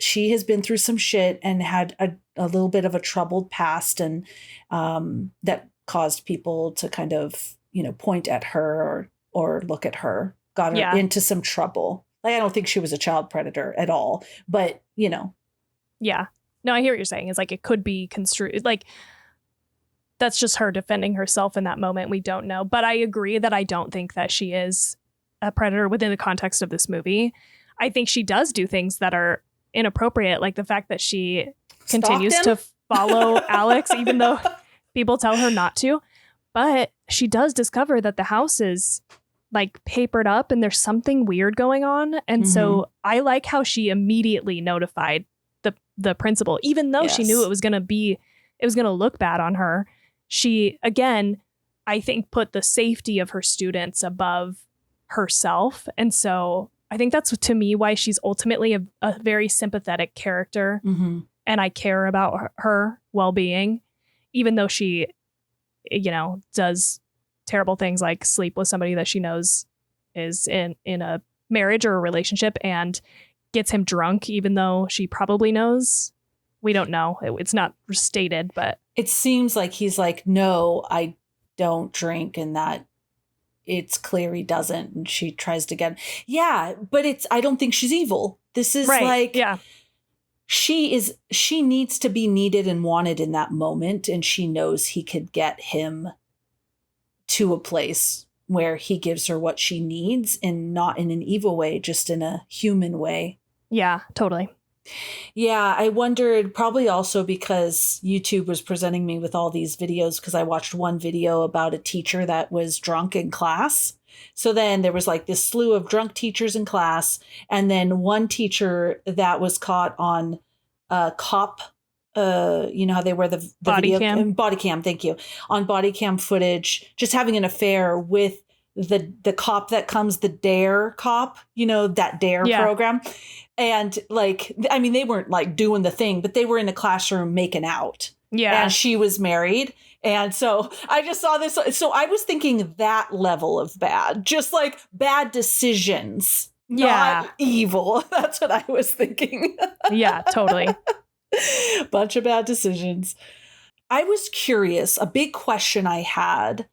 been through some shit and had a little bit of a troubled past, and that caused people to kind of, point at her or look at her, got her into some trouble. Like, I don't think she was a child predator at all, but, Yeah. No, I hear what you're saying. It's like it could be construed like that's just her defending herself in that moment. We don't know. But I agree that I don't think that she is a predator within the context of this movie. I think she does do things that are inappropriate, like the fact that she continues to follow Alex, even though people tell her not to. But she does discover that the house is like papered up and there's something weird going on. And so I like how she immediately notified the principal, even though she knew it was going to look bad on her. She, again, I think put the safety of her students above herself. And so I think that's, to me, why she's ultimately a very sympathetic character. And I care about her well-being, even though she, does terrible things like sleep with somebody that she knows is in a marriage or a relationship and gets him drunk, even though she probably knows. We don't know. It's not stated, but it seems like he's like, no, I don't drink, and that it's clear he doesn't. And she tries to get, but I don't think she's evil. This is she needs to be needed and wanted in that moment. And she knows he could get him to a place where he gives her what she needs, and not in an evil way, just in a human way. Yeah, totally. Yeah, I wondered, probably also because YouTube was presenting me with all these videos, because I watched one video about a teacher that was drunk in class. So then there was like this slew of drunk teachers in class, and then one teacher that was caught on cop, how they wear the body video cam. Body cam, thank you, on body cam footage, just having an affair with the cop that comes, the DARE cop, that DARE program. And like, I mean, they weren't like doing the thing, but they were in a classroom making out. Yeah. And she was married. And so I just saw this. So I was thinking that level of bad, just like bad decisions not evil. That's what I was thinking. Yeah, totally. Bunch of bad decisions. I was curious. A big question I had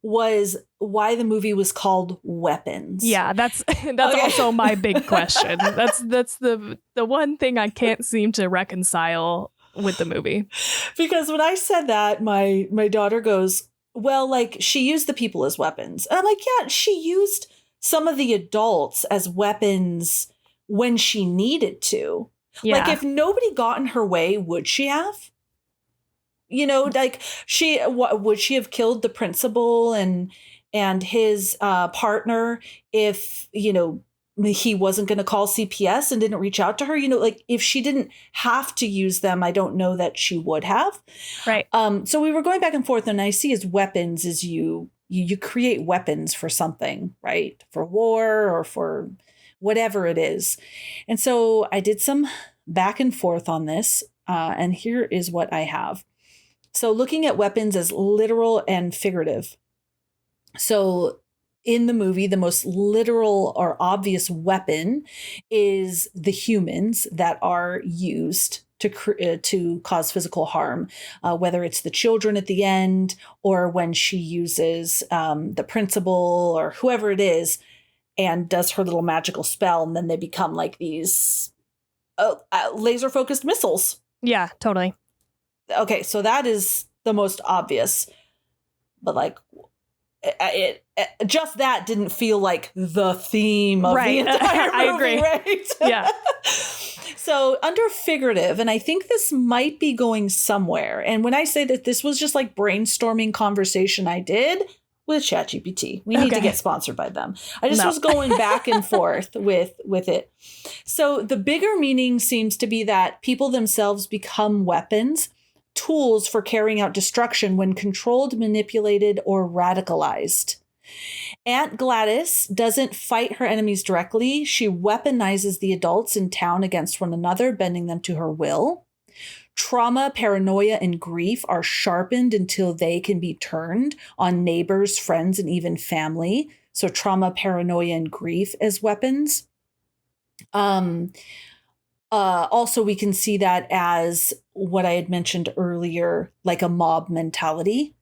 was why the movie was called Weapons. Yeah, that's also my big question. That's the one thing I can't seem to reconcile with the movie. Because when I said that, my daughter goes, well, like, she used the people as weapons. And I'm like, yeah, she used some of the adults as weapons when she needed to. Yeah. Like, if nobody got in her way, would she have? You know, like, would she have killed the principal and his partner if, you know, he wasn't going to call CPS and didn't reach out to her? You know, like, if she didn't have to use them, I don't know that she would have. Right. So we were going back and forth, and I see as weapons is you create weapons for something, right? For war or for whatever it is. And so I did some back and forth on this, and here is what I have. So looking at weapons as literal and figurative. So in the movie, the most literal or obvious weapon is the humans that are used to cause physical harm, whether it's the children at the end or when she uses the principal or whoever it is and does her little magical spell, and then they become like these laser focused missiles. Yeah, totally. Okay, so that is the most obvious, but like it just that didn't feel like the theme of the entire movie. I agree. Right? Yeah. So under figurative, and I think this might be going somewhere. And when I say that this was just like brainstorming conversation I did with ChatGPT, we need to get sponsored by them. I just was going back and forth with it. So the bigger meaning seems to be that people themselves become weapons, tools for carrying out destruction when controlled, manipulated, or radicalized. Aunt Gladys doesn't fight her enemies directly. She weaponizes the adults in town against one another, bending them to her will. Trauma, paranoia, and grief are sharpened until they can be turned on neighbors, friends, and even family. So trauma, paranoia, and grief as weapons. Also, we can see that as what I had mentioned earlier, like a mob mentality.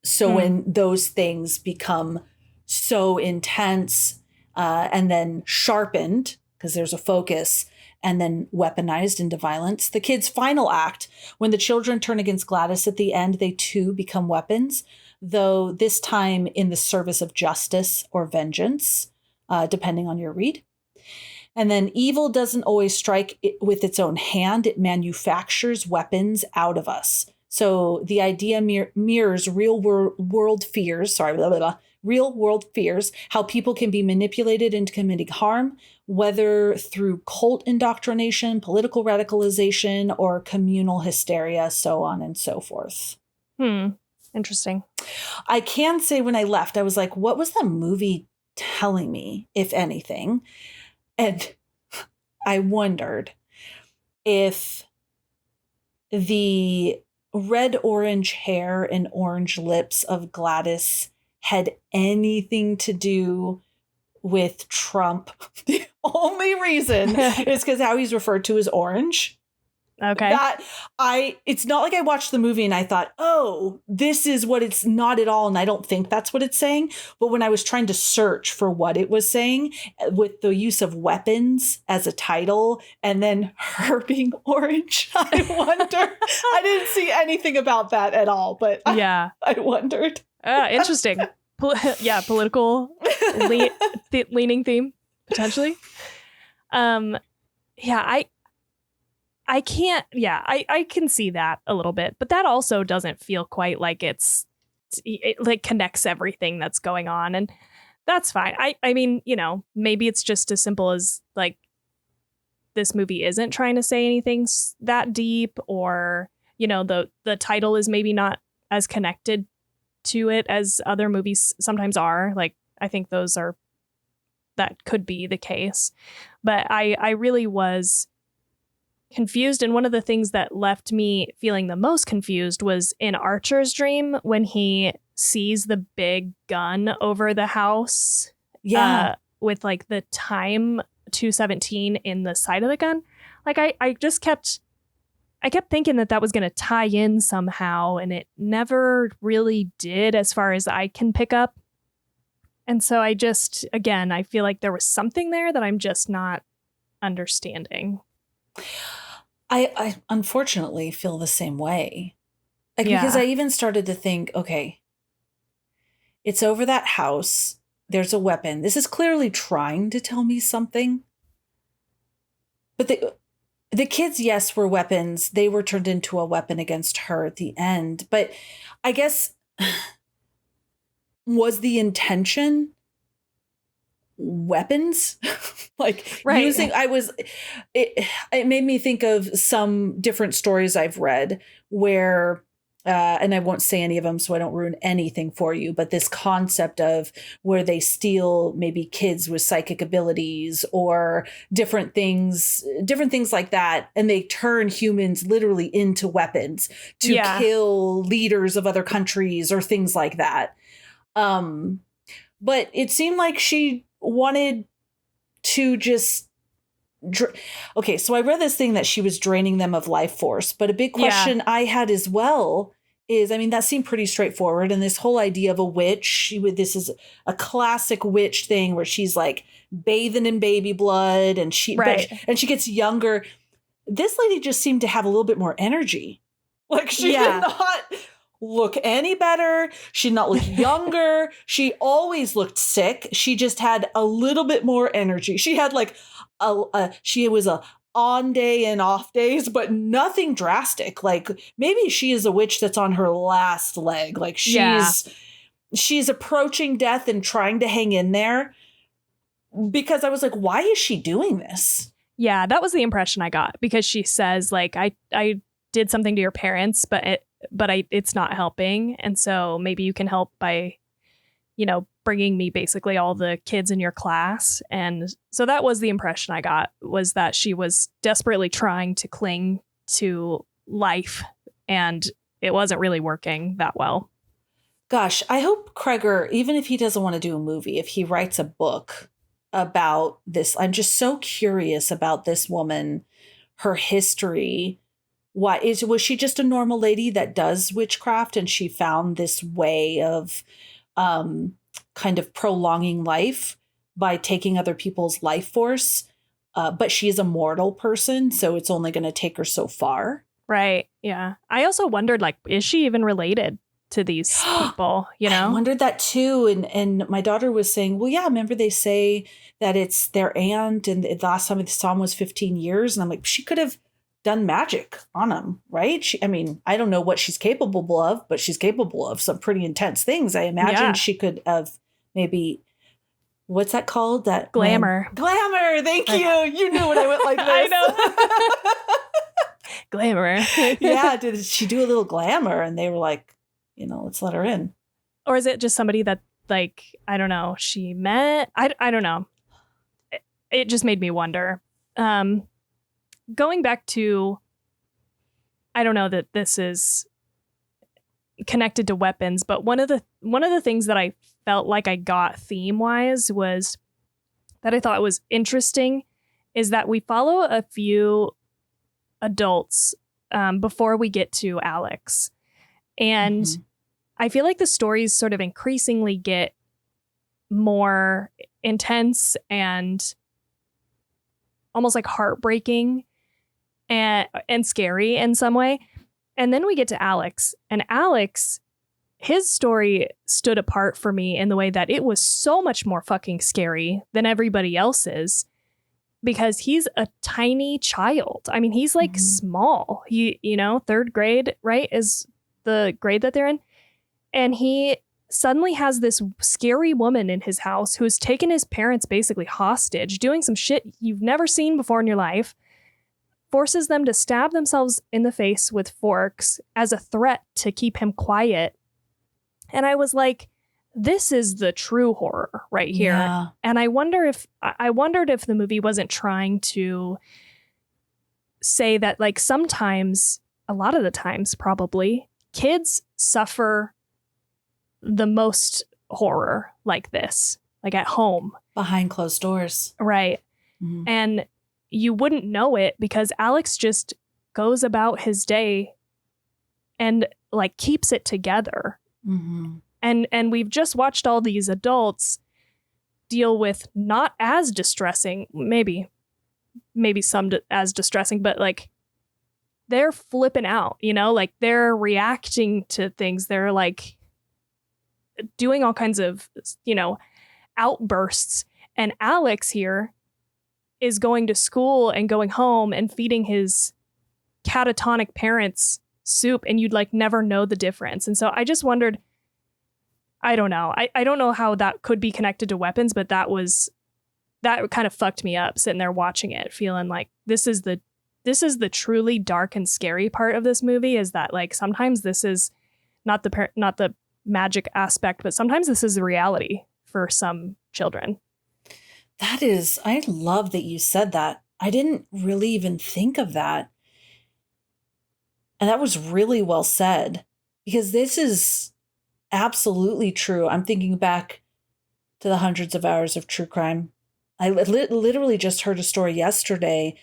So when those things become so intense and then sharpened, because there's a focus, and then weaponized into violence. The kid's final act, when the children turn against Gladys at the end, they too become weapons, though this time in the service of justice or vengeance, depending on your read. And then evil doesn't always strike with its own hand. It manufactures weapons out of us. So the idea mirrors real world fears, real world fears, how people can be manipulated into committing harm, whether through cult indoctrination, political radicalization, or communal hysteria, so on and so forth. Interesting. I can say when I left, I was like, what was the movie telling me, if anything? And I wondered if the red-orange hair and orange lips of Gladys had anything to do with Trump. The only reason is because how he's referred to as orange. Okay. It's not like I watched the movie and I thought, oh, this is what it's not at all. And I don't think that's what it's saying. But when I was trying to search for what it was saying with the use of weapons as a title and then her being orange, I wonder. I didn't see anything about that at all. But I wondered. Interesting. Political leaning theme, potentially. I can't. I can see that a little bit, but that also doesn't feel quite like it like connects everything that's going on, and that's fine. I mean, you know, maybe it's just as simple as like this movie isn't trying to say anything that deep, or you know, the title is maybe not as connected to it as other movies sometimes are. Like I think that could be the case, but I really was confused. And one of the things that left me feeling the most confused was in Archer's dream when he sees the big gun over the house. Yeah. with like the time 217 in the side of the gun. Like I kept thinking that was going to tie in somehow, and it never really did as far as I can pick up. And so I feel like there was something there that I'm just not understanding. I unfortunately feel the same way. Like, because I even started to think, okay, it's over that house. There's a weapon. This is clearly trying to tell me something. But the kids, yes, were weapons. They were turned into a weapon against her at the end. But I guess, was the intention weapons? Like, right. It made me think of some different stories I've read where, and I won't say any of them so I don't ruin anything for you, but this concept of where they steal maybe kids with psychic abilities or different things like that, and they turn humans literally into weapons to kill leaders of other countries or things like that. But it seemed like she wanted to just okay, so I read this thing that she was draining them of life force, but a big question I had as well is, I mean, that seemed pretty straightforward. And this whole idea of a witch, this is a classic witch thing where she's like bathing in baby blood and she gets younger. This lady just seemed to have a little bit more energy. Like, she did not look any better. She did not look younger. She always looked sick. She just had a little bit more energy. She had like she was a on day and off days, but nothing drastic. Like, maybe she is a witch that's on her last leg. Like, she's approaching death and trying to hang in there, because I was like, why is she doing this? Yeah, that was the impression I got, because she says, like, I did something to your parents, but it's not helping. And so maybe you can help by, bringing me basically all the kids in your class. And so that was the impression I got, was that she was desperately trying to cling to life, and it wasn't really working that well. Gosh, I hope Cregger, even if he doesn't want to do a movie, if he writes a book about this, I'm just so curious about this woman, her history. Was she just a normal lady that does witchcraft, and she found this way of kind of prolonging life by taking other people's life force? But she is a mortal person, so it's only going to take her so far. Right. Yeah. I also wondered, like, is she even related to these people? I wondered that too. And my daughter was saying, well, yeah, remember they say that it's their aunt, and the last time I saw him was 15 years. And I'm like, she could have done magic on him, right? I don't know what she's capable of, but she's capable of some pretty intense things. I imagine she could have maybe, what's that called? That glamour. Glamour. Thank you. You knew when I went like this. I know. Glamour. Yeah. Did she do a little glamour? And they were like, let's let her in. Or is it just somebody that, like, I don't know, she met? I don't know. It just made me wonder. Going back to, I don't know that this is connected to weapons, but one of the things that I felt like I got theme-wise was that I thought was interesting is that we follow a few adults before we get to Alex. And I feel like the stories sort of increasingly get more intense and almost like heartbreaking and scary in some way. And then we get to Alex, and Alex, his story stood apart for me in the way that it was so much more fucking scary than everybody else's, because he's a tiny child. I mean, he's like small. He, third grade, right, is the grade that they're in. And he suddenly has this scary woman in his house who's taken his parents basically hostage, doing some shit you've never seen before in your life, forces them to stab themselves in the face with forks as a threat to keep him quiet. And I was like, this is the true horror right here. Yeah. And I wondered if the movie wasn't trying to say that, like, sometimes, a lot of the times probably, kids suffer the most horror like this. like at home. Behind closed doors. Right. Mm-hmm. And you wouldn't know it because Alex just goes about his day and like keeps it together. Mm-hmm. And we've just watched all these adults deal with not as distressing, maybe some as distressing, but like they're flipping out, you know, like they're reacting to things. They're like doing all kinds of, you know, outbursts. And Alex here is going to school and going home and feeding his catatonic parents soup, and you'd like never know the difference. And so I just wondered, I don't know. I don't know how that could be connected to weapons, but that kind of fucked me up sitting there watching it, feeling like this is the truly dark and scary part of this movie, is that like sometimes this is not the magic aspect, but sometimes this is the reality for some children. I love that you said that. I didn't really even think of that. And that was really well said, because this is absolutely true. I'm thinking back to the hundreds of hours of true crime. I literally just heard a story yesterday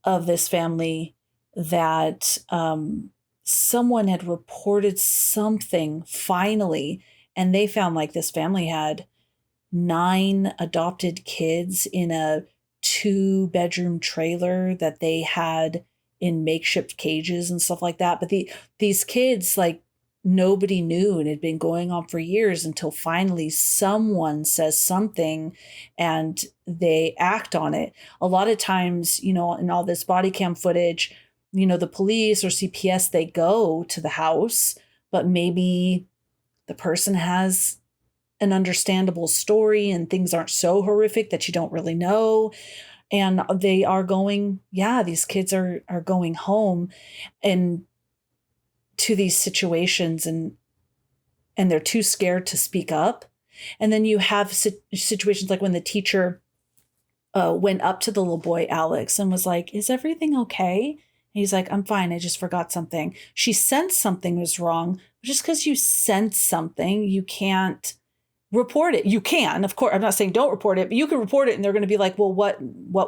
of this family that someone had reported something finally, and they found like this family had 9 adopted kids in a 2-bedroom trailer that they had in makeshift cages and stuff like that. But these kids, like, nobody knew, and it had been going on for years until finally someone says something and they act on it. A lot of times, you know, in all this body cam footage, you know, the police or CPS, they go to the house, but maybe the person has an understandable story and things aren't so horrific that you don't really know. And they are going, these kids are going home and to these situations, and they're too scared to speak up. And then you have situations like when the teacher went up to the little boy, Alex, and was like, "Is everything okay?" And he's like, "I'm fine. I just forgot something." She sensed something was wrong. Just because you sense something, you can't report it. You can, of course. I'm not saying don't report it, but you can report it, and they're going to be like, "Well, what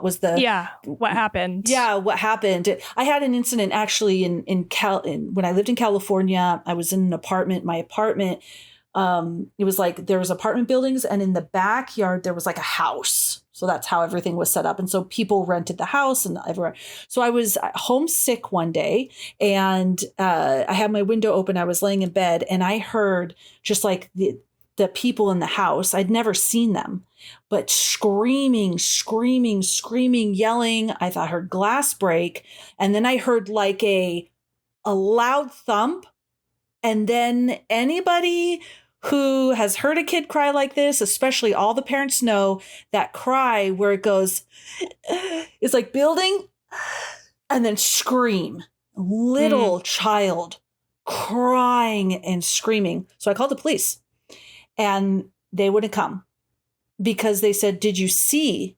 was the what happened?" Yeah, what happened? I had an incident actually when I lived in California. I was in an apartment. My apartment, it was like there was apartment buildings, and in the backyard there was like a house. So that's how everything was set up, and so people rented the house and everywhere. So I was homesick one day, and I had my window open. I was laying in bed, and I heard just like the people in the house. I'd never seen them, but screaming, yelling. I thought I heard glass break. And then I heard like a loud thump. And then anybody who has heard a kid cry like this, especially all the parents know that cry where it goes, it's like building and then scream. Little child crying and screaming. So I called the police. And they wouldn't come because they said, "Did you see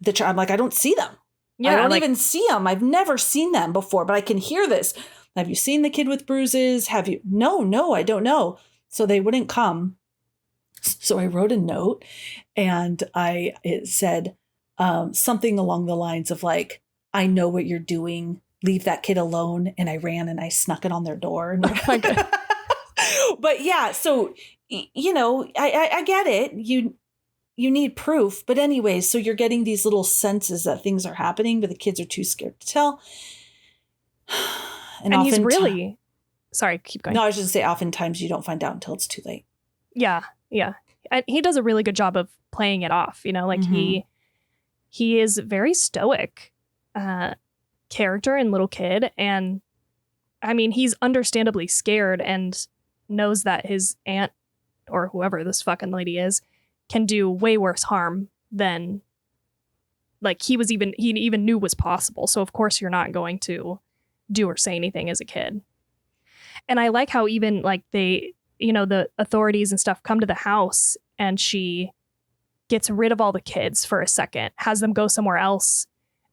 the child?" I'm like, "I don't see them. I don't even see them. I've never seen them before, but I can hear this. Have you seen the kid with bruises? Have you?" No, I don't know. So they wouldn't come. So I wrote a note, and it said something along the lines of like, "I know what you're doing. Leave that kid alone." And I ran and I snuck it on their door. Oh my God. But yeah, so, you know, I get it. You need proof. But anyways, so you're getting these little senses that things are happening, but the kids are too scared to tell. And he's really... Sorry, keep going. No, I was just going to say, oftentimes you don't find out until it's too late. Yeah. And he does a really good job of playing it off, you know, like he is very stoic character and little kid. And I mean, he's understandably scared and knows that his aunt or whoever this fucking lady is can do way worse harm than like he even knew was possible. So of course you're not going to do or say anything as a kid. And I like how even like they, you know, the authorities and stuff come to the house and she gets rid of all the kids for a second, has them go somewhere else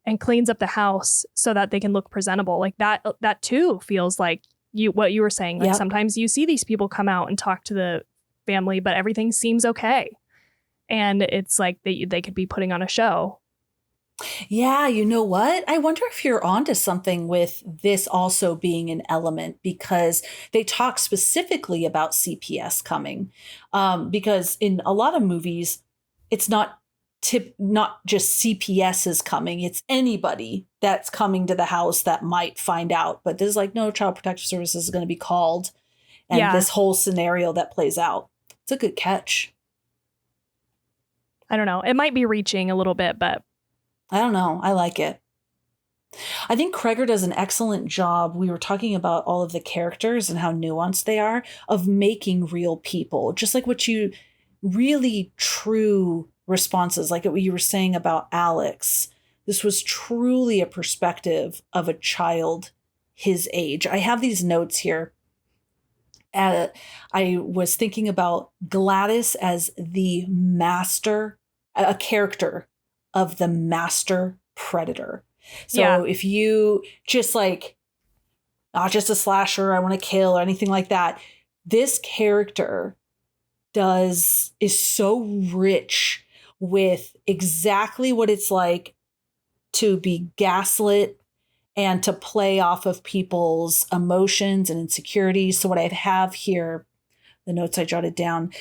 and cleans up the house so that they can look presentable. Like that too feels like what you were saying. Like sometimes you see these people come out and talk to the family, but everything seems okay. And it's like they could be putting on a show. Yeah, you know what? I wonder if you're onto something with this also being an element, because they talk specifically about CPS coming. Because in a lot of movies, it's not just CPS is coming, it's anybody that's coming to the house that might find out. But there's like no Child Protective Services is going to be called, and this whole scenario that plays out. It's a good catch. I don't know. It might be reaching a little bit, but I don't know. I like it. I think Cregger does an excellent job. We were talking about all of the characters and how nuanced they are, of making real people, just like what you really true responses, like what you were saying about Alex. This was truly a perspective of a child his age. I have these notes here. I was thinking about Gladys as the master, a character of the master predator. So if you just like, not just a slasher, I want to kill or anything like that, this character is so rich with exactly what it's like to be gaslit and to play off of people's emotions and insecurities. So what I have here, the notes I jotted down.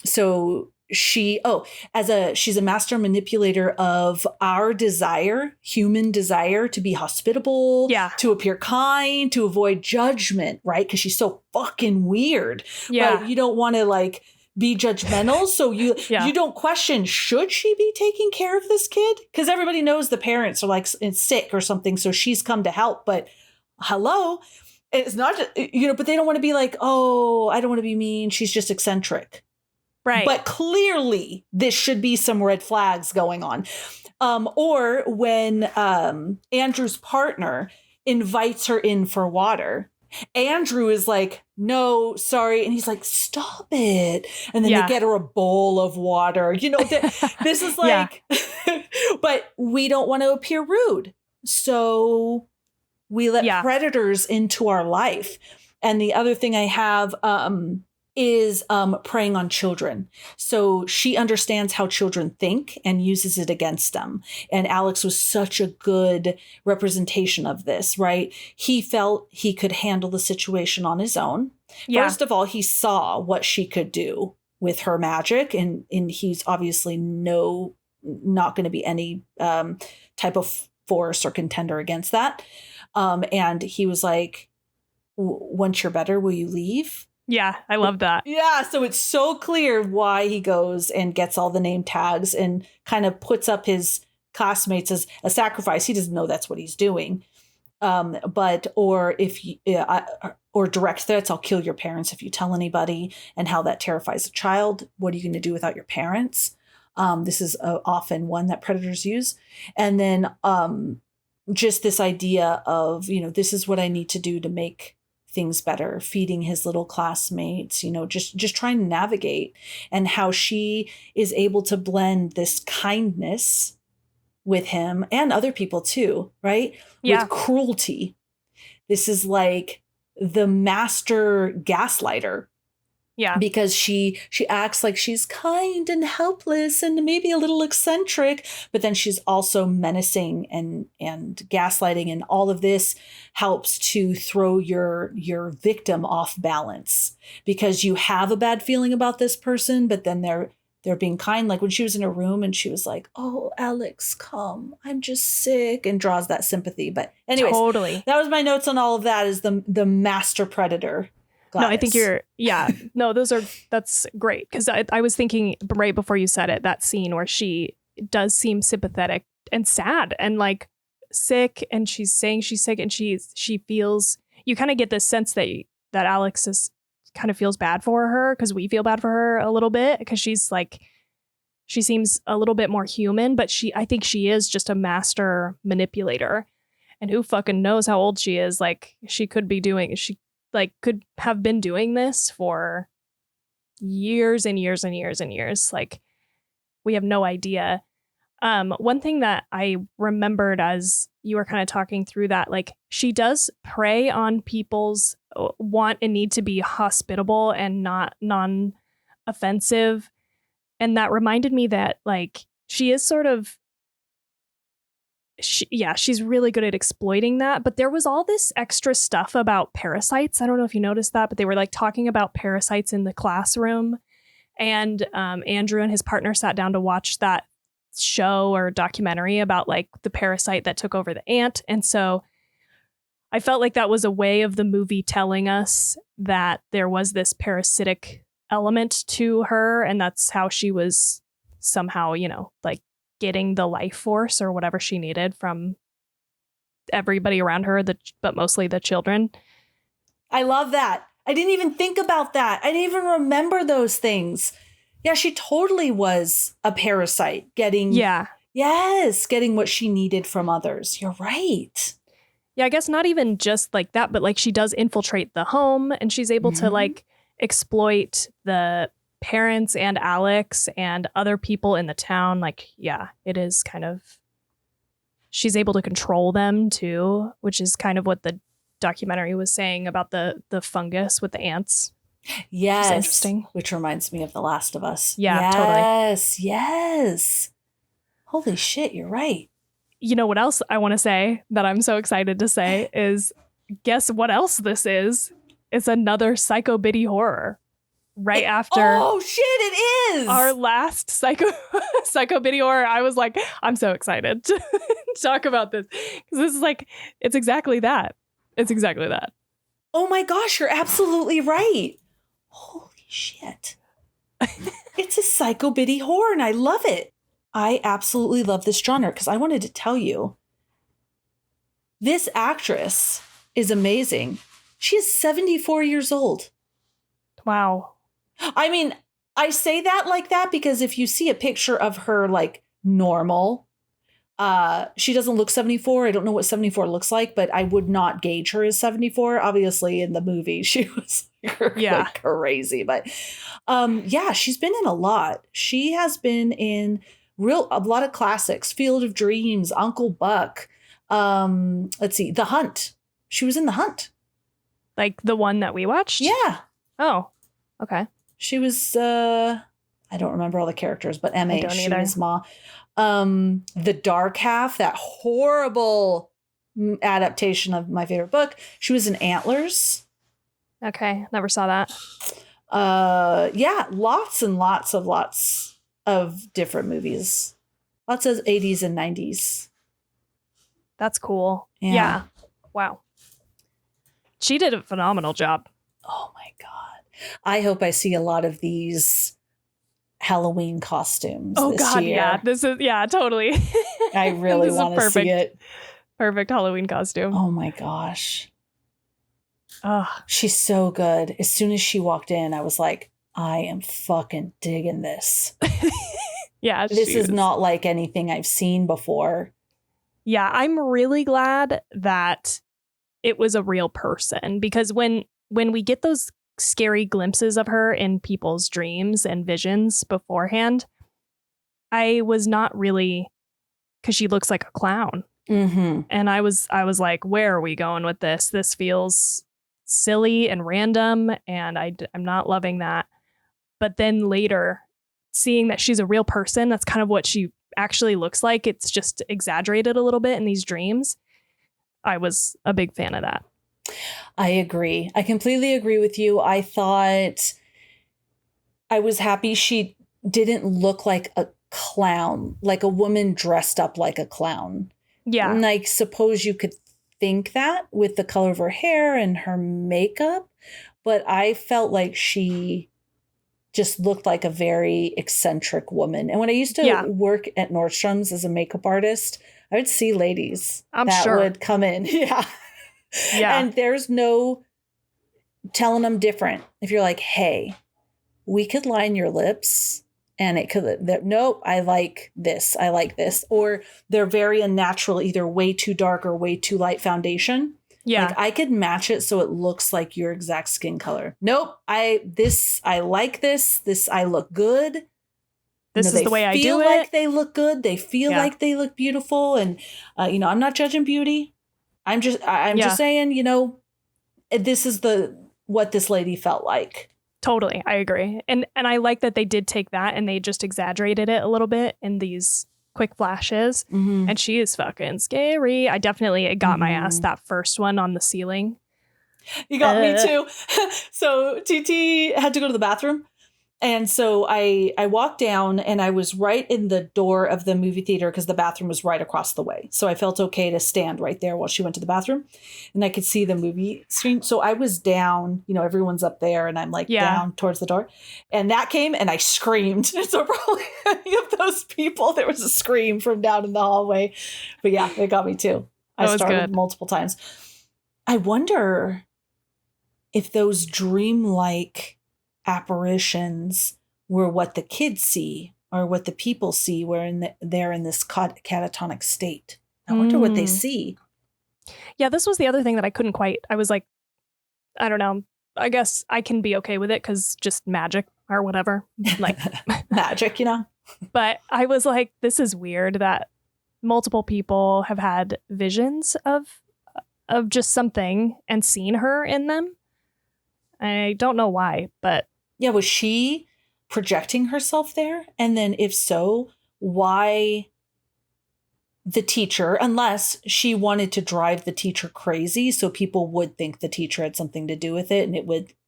So she's a master manipulator of our desire, human desire to be hospitable, to appear kind, to avoid judgment, right? Because she's so fucking weird. Right? You don't want to like be judgmental. So you don't question, should she be taking care of this kid? Because everybody knows the parents are like sick or something. So she's come to help. But hello, it's not just, but they don't want to be like, oh, I don't want to be mean. She's just eccentric. Right. But clearly this should be some red flags going on. Or when Andrew's partner invites her in for water, Andrew is like, no, sorry. And he's like, stop it. And then they get her a bowl of water. This is like, but we don't want to appear rude. So we let predators into our life. And the other thing I have is preying on children. So she understands how children think and uses it against them. And Alex was such a good representation of this, right? He felt he could handle the situation on his own. First of all, he saw what she could do with her magic, and he's obviously not going to be any type of force or contender against that. And he was like, once you're better, will you leave? Yeah, I love that. Yeah, so it's so clear why he goes and gets all the name tags and kind of puts up his classmates as a sacrifice. He doesn't know that's what he's doing. Or direct threats, I'll kill your parents if you tell anybody, and how that terrifies a child. What are you going to do without your parents? This is often one that predators use. And then just this idea of, this is what I need to do to make things better, feeding his little classmates, just trying to navigate, and how she is able to blend this kindness with him and other people too, right? With cruelty. This is like the master gaslighter. Yeah. Because she acts like she's kind and helpless and maybe a little eccentric, but then she's also menacing and gaslighting, and all of this helps to throw your victim off balance, because you have a bad feeling about this person, but then they're being kind. Like when she was in a room and she was like, "Oh, Alex, come, I'm just sick," and draws that sympathy. But anyways, totally. That was my notes on all of that, is the master predator. Gladys. No, I think that's great. Because I was thinking right before you said it, that scene where she does seem sympathetic and sad and like sick, and she's saying she's sick, and she feels, you kind of get this sense that Alex kind of feels bad for her, because we feel bad for her a little bit, because she's like, she seems a little bit more human, but I think she is just a master manipulator, and who fucking knows how old she is. Like could have been doing this for years and years and years and years. Like, we have no idea. One thing that I remembered as you were kind of talking through that, like, she does prey on people's want and need to be hospitable and not non-offensive. And that reminded me that like she is sort of, she's really good at exploiting that. But there was all this extra stuff about parasites. I don't know if you noticed that, but they were like talking about parasites in the classroom. And Andrew and his partner sat down to watch that show or documentary about like the parasite that took over the ant. And so I felt like that was a way of the movie telling us that there was this parasitic element to her. And that's how she was somehow, you know, like getting the life force or whatever she needed from everybody around her, but mostly the children. I love that. I didn't even think about that. I didn't even remember those things. Yeah, she totally was a parasite getting what she needed from others. You're right. Yeah, I guess not even just like that, but like she does infiltrate the home and she's able to like exploit the parents and Alex and other people in the town. Like, yeah, it is kind of, she's able to control them too, which is kind of what the documentary was saying about the fungus with the ants. Yes. Interesting. Which reminds me of The Last of Us. Yeah, totally. Yes. Holy shit, you're right. You know what else I want to say that I'm so excited to say is, guess what else this is? It's another Psycho Biddy horror. Right after. Oh shit, it is our last Psycho Biddy horror. I was like, I'm so excited to talk about this because this is like, it's exactly that. It's exactly that. Oh my gosh, you're absolutely right. Holy shit. It's a Psycho Biddy horror and I love it. I absolutely love this genre because I wanted to tell you, this actress is amazing. She is 74 years old. Wow. I mean, I say that like that because if you see a picture of her like normal, she doesn't look 74. I don't know what 74 looks like, but I would not gauge her as 74. Obviously, in the movie, she was like crazy. But yeah, she's been in a lot. She has been in a lot of classics: Field of Dreams, Uncle Buck. Let's see, The Hunt. She was in The Hunt. Like the one that we watched? Yeah. Oh, okay. She was, I don't remember all the characters, but M.A. She was Ma. The Dark Half, that horrible adaptation of my favorite book. She was in Antlers. Okay, never saw that. Yeah, lots and lots of different movies. Lots of 80s and 90s. That's cool. Yeah. Wow. She did a phenomenal job. Oh my God. I hope I see a lot of these Halloween costumes this year. Yeah. This is, totally. I really want to see it. Perfect Halloween costume. Oh my gosh. Oh, she's so good. As soon as she walked in, I was like, I am fucking digging this. Yeah. This is not like anything I've seen before. Yeah. I'm really glad that it was a real person because when we get those scary glimpses of her in people's dreams and visions beforehand, I was not really, because she looks like a clown. Mm-hmm. And I was like, where are we going with this? This feels silly and random, and I'm not loving that. But then later, seeing that she's a real person, that's kind of what she actually looks like. It's just exaggerated a little bit in these dreams. I was a big fan of that. I agree. I completely agree with you. I thought I was happy she didn't look like a clown, like a woman dressed up like a clown. Yeah. And I suppose you could think that with the color of her hair and her makeup, but I felt like she just looked like a very eccentric woman. And when I used to work at Nordstrom's as a makeup artist, I would see ladies that would come in. Yeah. And there's no telling them different. If you're like, hey, we could line your lips and it could, nope, I like this. I like this. Or they're very unnatural, either way too dark or way too light foundation. Yeah. Like I could match it so it looks like your exact skin color. Nope. I like this. This, I look good. This is the way I do it. They feel like they look good. They feel like they look beautiful. And, I'm not judging beauty. I'm just saying, this is what this lady felt like. Totally. I agree. And I like that they did take that and they just exaggerated it a little bit in these quick flashes. Mm-hmm. And she is fucking scary. It got my ass, that first one on the ceiling. You got me too. So TT had to go to the bathroom. And so I walked down and I was right in the door of the movie theater because the bathroom was right across the way. So I felt okay to stand right there while she went to the bathroom and I could see the movie screen. So I was down, everyone's up there and I'm down towards the door. And that came and I screamed. So probably any of those people, there was a scream from down in the hallway. But yeah, it got me too. I started multiple times. I wonder if those dreamlike apparitions were what the kids see or what the people see where they're in this catatonic state. I wonder what they see. Yeah, this was the other thing that I was like, I don't know. I guess I can be okay with it because just magic or whatever. Like magic, But I was like, this is weird that multiple people have had visions of just something and seen her in them. I don't know why, but yeah, was she projecting herself there? And then if so, why the teacher, unless she wanted to drive the teacher crazy so people would think the teacher had something to do with it and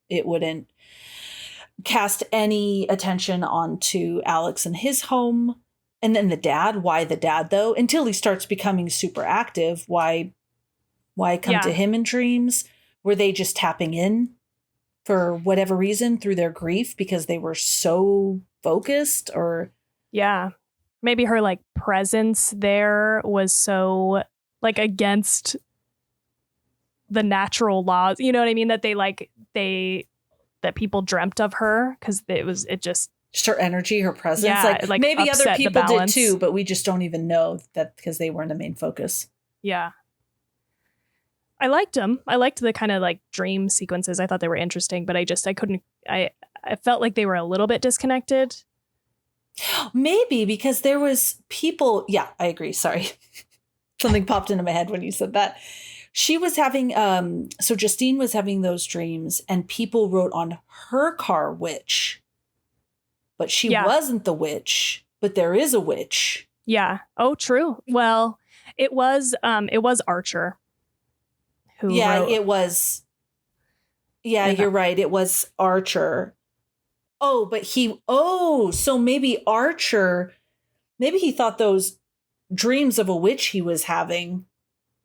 it wouldn't cast any attention onto Alex and his home. And then the dad, why the dad though? Until he starts becoming super active, why come to him in dreams? Were they just tapping in for whatever reason through their grief because they were so focused? Or maybe her presence there was so against the natural laws, you know what I mean, that that people dreamt of her because it just her energy, her presence, maybe other people did too, but we just don't even know that because they weren't the main focus. I liked them. I liked the kind of dream sequences. I thought they were interesting, but I felt like they were a little bit disconnected. Maybe because there was people. Yeah, I agree. Sorry. Something popped into my head when you said that. She was having, so Justine was having those dreams and people wrote on her car witch, but she wasn't the witch, but there is a witch. Yeah. Oh, true. Well, it was Archer. It was. Yeah, you're right. It was Archer. Oh, but so maybe Archer, maybe he thought those dreams of a witch he was having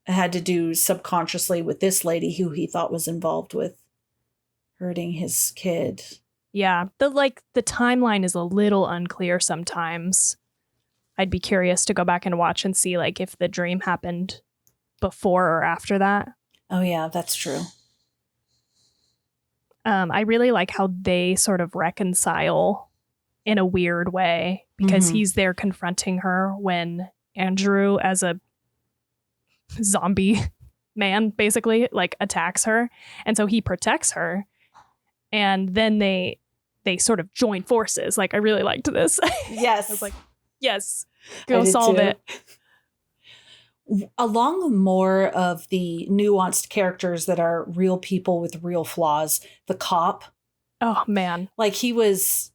had to do subconsciously with this lady who he thought was involved with hurting his kid. Yeah, the timeline is a little unclear sometimes. I'd be curious to go back and watch and see if the dream happened before or after that. Oh, yeah, that's true. I really like how they sort of reconcile in a weird way because he's there confronting her when Andrew, as a zombie man, basically attacks her. And so he protects her. And then they sort of join forces. I really liked this. Yes. I was like, yes, go solve it. Along more of the nuanced characters that are real people with real flaws, the cop. Oh, man. He was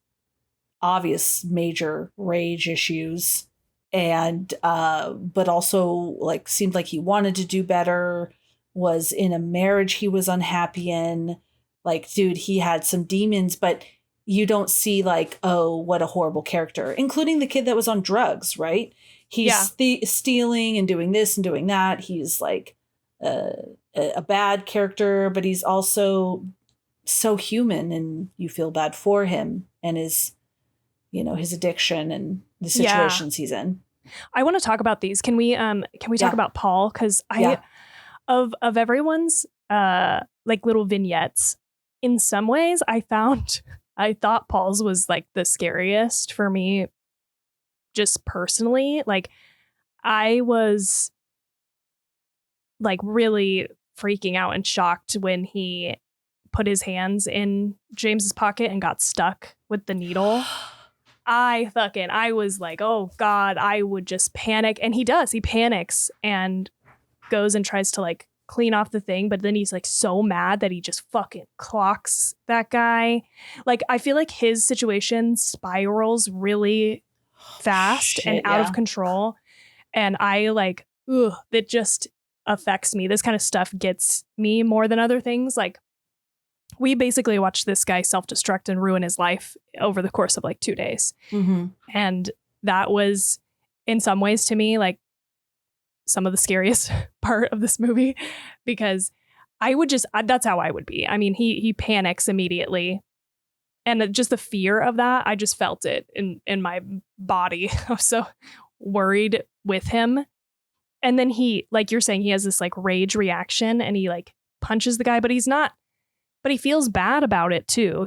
obvious major rage issues and but also seemed like he wanted to do better, was in a marriage he was unhappy in. Dude, he had some demons, but you don't see oh, what a horrible character, including the kid that was on drugs, right? He's stealing and doing this and doing that. He's a bad character, but he's also so human and you feel bad for him and his addiction and the situations he's in. I want to talk about these. Can we talk about Paul? Because of everyone's little vignettes, in some ways I thought Paul's was the scariest for me. Just personally, I was really freaking out and shocked when he put his hands in James's pocket and got stuck with the needle. I was like, oh God, I would just panic. And he panics and goes and tries to clean off the thing, but then he's like so mad that he just fucking clocks that guy. Like, I feel like his situation spirals really fast and out of control. And I like, it just affects me. This kind of stuff gets me more than other things. Like, we basically watched this guy self-destruct and ruin his life over the course of like 2 days. Mm-hmm. And that was, in some ways, to me, like some of the scariest part of this movie, because that's how I would be. I mean, he panics immediately. And just the fear of that, I just felt it in my body. I was so worried with him. And then he, like you're saying, he has this like rage reaction and he like punches the guy, but he's not, but he feels bad about it too.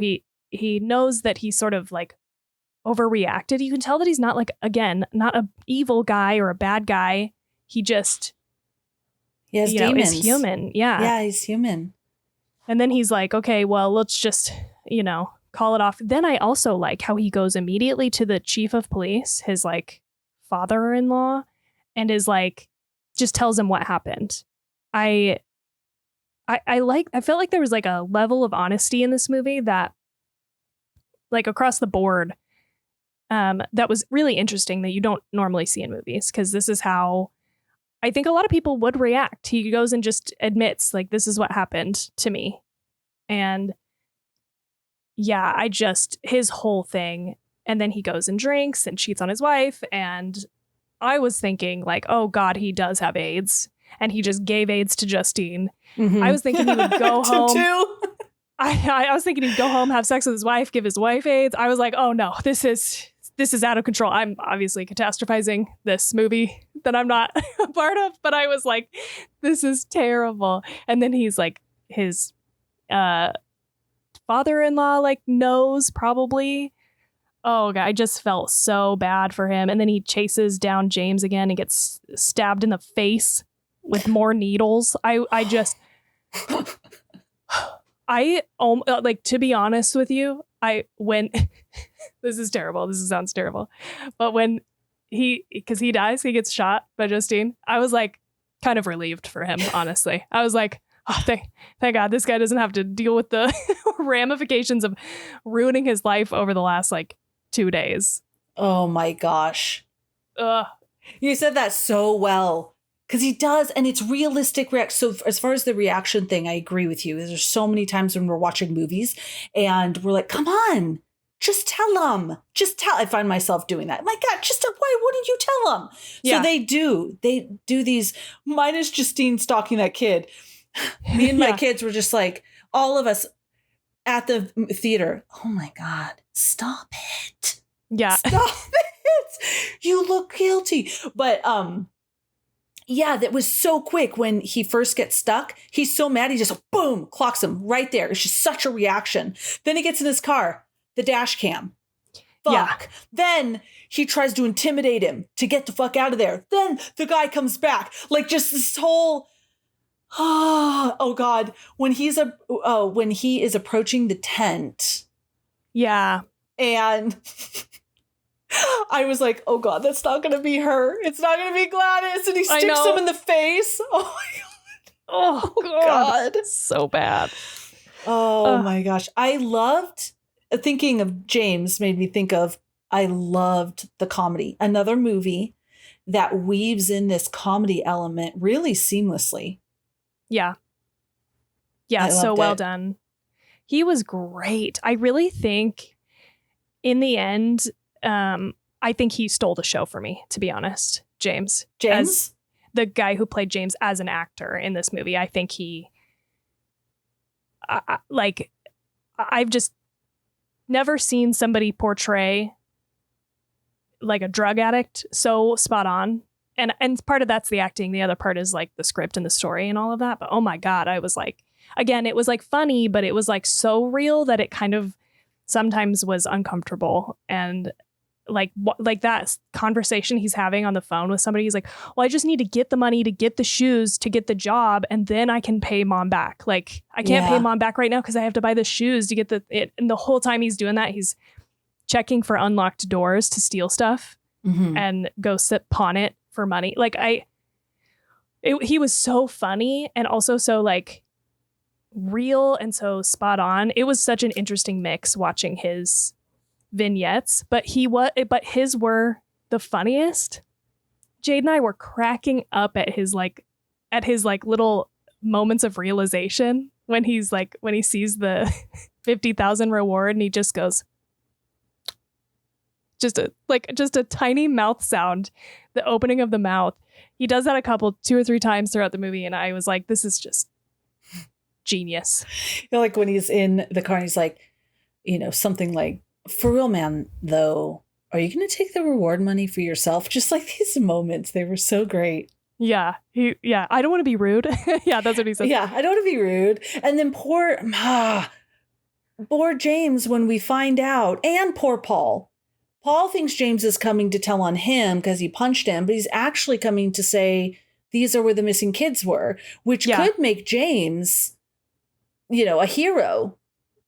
He knows that he sort of like overreacted. You can tell that he's not like, again, not a evil guy or a bad guy. He has demons. Is human. Yeah. Yeah, he's human. And then he's like, okay, well, let's just, call it off. Then I also like how he goes immediately to the chief of police, his like father-in-law, and is like, just tells him what happened. I felt like there was like a level of honesty in this movie that, like, across the board, that was really interesting that you don't normally see in movies, because this is how I think a lot of people would react. He goes and just admits, like, this is what happened to me. And yeah, his whole thing. And then he goes and drinks and cheats on his wife. And I was thinking, like, oh God, he does have AIDS. And he just gave AIDS to Justine. Mm-hmm. I was thinking he would go home. I was thinking he'd go home, have sex with his wife, give his wife AIDS. I was like, oh no, this is out of control. I'm obviously catastrophizing this movie that I'm not a part of, but I was like, this is terrible. And then he's like, his father-in-law like knows probably. Oh God, I just felt so bad for him. And then he chases down James again and gets stabbed in the face with more needles. I just, to be honest with you, this is terrible. This sounds terrible. But when because he dies, he gets shot by Justine, I was like kind of relieved for him, honestly. I was like, oh, thank God this guy doesn't have to deal with the ramifications of ruining his life over the last like 2 days. Oh my gosh. You said that so well. Because he does, and it's realistic reaction. So as far as the reaction thing, I agree with you. There's so many times when we're watching movies and we're like, come on, just tell them. Just tell. I find myself doing that. My God, why wouldn't you tell them? Yeah. So they do these, minus Justine stalking that kid. Me and my kids were just like, all of us at the theater. Oh my God, stop it. Yeah. Stop it. You look guilty. But, yeah, that was so quick. When he first gets stuck, he's so mad. He just boom, clocks him right there. It's just such a reaction. Then he gets in his car, the dash cam. Fuck. Yeah. Then he tries to intimidate him to get the fuck out of there. Then the guy comes back. Like, just this whole, oh God. When he is approaching the tent. Yeah. And I was like, oh God, that's not going to be her. It's not going to be Gladys. And he sticks him in the face. Oh my God. Oh God. So bad. Oh my gosh. Thinking of James made me think of, I loved the comedy. Another movie that weaves in this comedy element really seamlessly. Yeah. Yeah. So well done. He was great. I really think in the end, I think he stole the show for me, to be honest. James? As the guy who played James as an actor in this movie. I think I've just never seen somebody portray like a drug addict so spot on. And part of that's the acting. The other part is like the script and the story and all of that. But oh my God, I was like, again, it was like funny, but it was like so real that it kind of sometimes was uncomfortable. And like that conversation he's having on the phone with somebody, he's like, well, I just need to get the money to get the shoes to get the job, and then I can pay mom back. Like, I can't pay mom back right now because I have to buy the shoes to get it. And the whole time he's doing that, he's checking for unlocked doors to steal stuff and go pawn it for money. Like, he was so funny and also so like real and so spot on. It was such an interesting mix watching his vignettes, but his were the funniest. Jade and I were cracking up at his little moments of realization when he sees the 50,000 reward and he just goes just a tiny mouth sound, the opening of the mouth. He does that 2 or 3 times throughout the movie, and I was like, this is just genius. Like when he's in the car and he's like, something like, for real, man, though, are you going to take the reward money for yourself? Just like these moments, they were so great. Yeah. I don't want to be rude. Yeah, that's what he said. Yeah, I don't want to be rude. And then poor James, when we find out, and poor Paul. Paul thinks James is coming to tell on him because he punched him, but he's actually coming to say these are where the missing kids were, which could make James, a hero.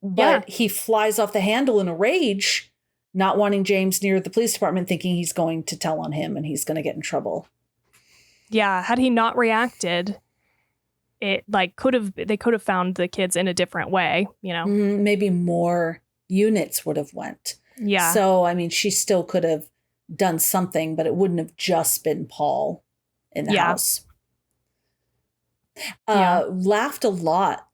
But he flies off the handle in a rage, not wanting James near the police department, thinking he's going to tell on him and he's going to get in trouble. Yeah, had he not reacted, it they could have found the kids in a different way, Maybe more units would have went. Yeah. So, I mean, she still could have done something, but it wouldn't have just been Paul in the house. Laughed a lot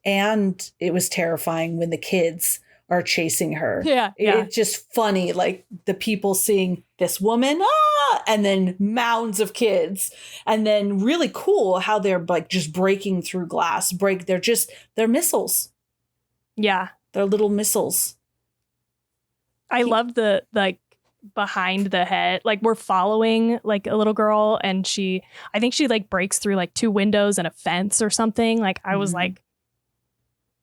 and it was terrifying when the kids are chasing her. Yeah. It's just funny, like the people seeing this woman, and then mounds of kids. And then really cool how they're like just breaking through glass. They're missiles. Yeah. They're little missiles. I loved the behind the head, like we're following like a little girl and I think she like breaks through like 2 windows and a fence or something. Like I was like,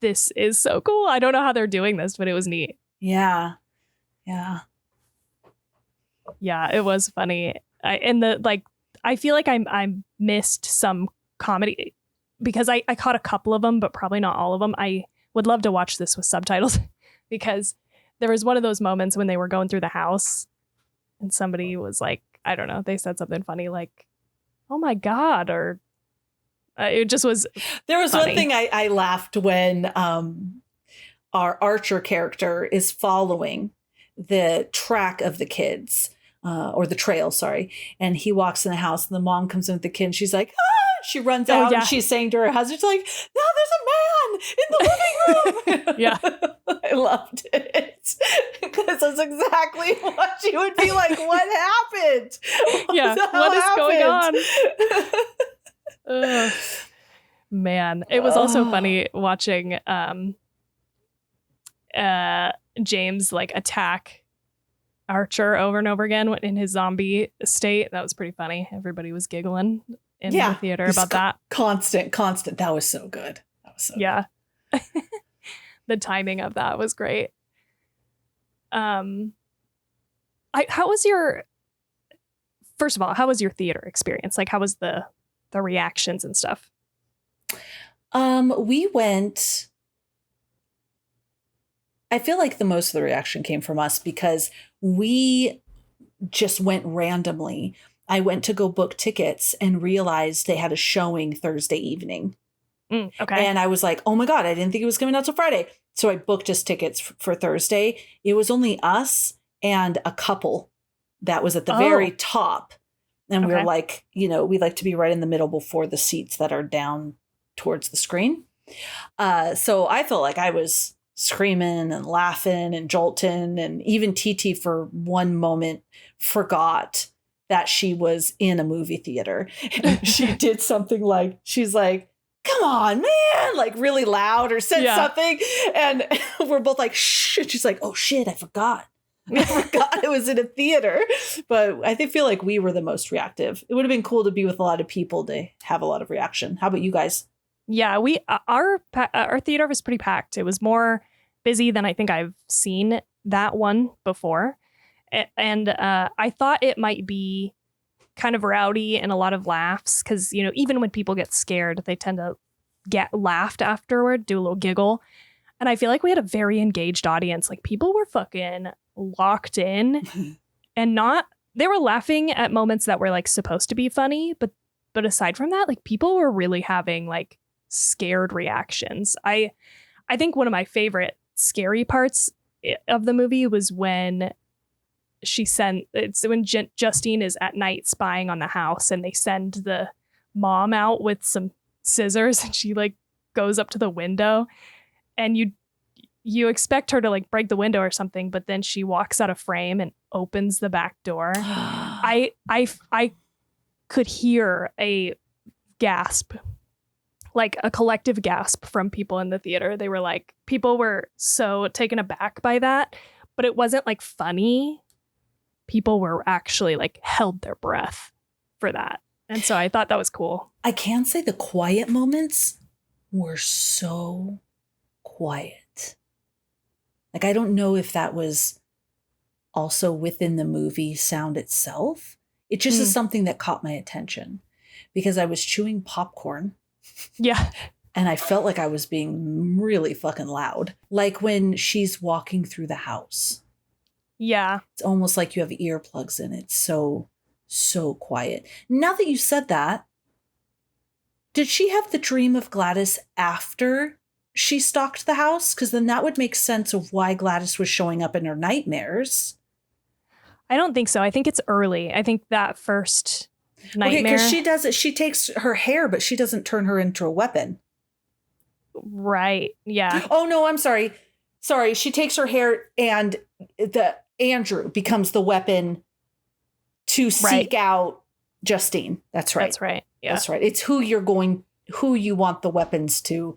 this is so cool. I don't know how they're doing this, but it was neat. Yeah. Yeah, it was funny. I feel like I missed some comedy because I caught a couple of them, but probably not all of them. I would love to watch this with subtitles because there was one of those moments when they were going through the house and somebody was like, I don't know, they said something funny like, oh my God, or it just was. There was funny. One thing I laughed when our Archer character is following the track of the kids or the trail, sorry. And he walks in the house and the mom comes in with the kid and she's like, she runs out and she's saying to her husband, like, now there's a man in the living room. Yeah. I loved it because that's exactly what she would be like. What happened? What is going on? Man, it was also funny watching James like attack Archer over and over again in his zombie state. That was pretty funny. Everybody was giggling in the theater about that. Constant. That was so good. Good. The timing of that was great. How was your theater experience? Like, how was the reactions and stuff? We went, I feel like the most of the reaction came from us because we just went randomly. I went to go book tickets and realized they had a showing Thursday evening. Okay. And I was like, oh my God, I didn't think it was coming out till Friday. So I booked us tickets for Thursday. It was only us and a couple that was at the very top. And we were like, we like to be right in the middle before the seats that are down towards the screen. So I felt like I was screaming and laughing and jolting. And even TT for one moment forgot that she was in a movie theater. And she did something like, she's like, come on, man, like really loud or said something. And we're both like, shh. And she's like, oh shit, I forgot it was in a theater. But I feel like we were the most reactive. It would have been cool to be with a lot of people to have a lot of reaction. How about you guys? Yeah, our theater was pretty packed. It was more busy than I think I've seen that one before. And I thought it might be kind of rowdy and a lot of laughs because, even when people get scared, they tend to get laughed afterward, do a little giggle. And I feel like we had a very engaged audience. Like people were fucking locked in and not they were laughing at moments that were like supposed to be funny, but aside from that, like people were really having like scared reactions. I think one of my favorite scary parts of the movie was when Justine is at night spying on the house and they send the mom out with some scissors and she like goes up to the window and you expect her to like break the window or something, but then she walks out of frame and opens the back door. I could hear a gasp, like a collective gasp from people in the theater. They were like, people were so taken aback by that, but it wasn't like funny. People were actually like held their breath for that. And so I thought that was cool. I can say the quiet moments were so quiet. Like, I don't know if that was also within the movie sound itself. It just is something that caught my attention because I was chewing popcorn. Yeah. And I felt like I was being really fucking loud. Like when she's walking through the house. Yeah. It's almost like you have earplugs in. It's so quiet. Now that you said that, did she have the dream of Gladys after she stalked the house? Because then that would make sense of why Gladys was showing up in her nightmares. I don't think so. I think it's early. I think that first nightmare. Okay, because she does it. She takes her hair, but she doesn't turn her into a weapon. Right. Yeah. Oh, no, I'm sorry. Sorry. She takes her hair and Andrew becomes the weapon to seek out Justine. That's right. That's right. Yeah. That's right. It's who you want the weapons to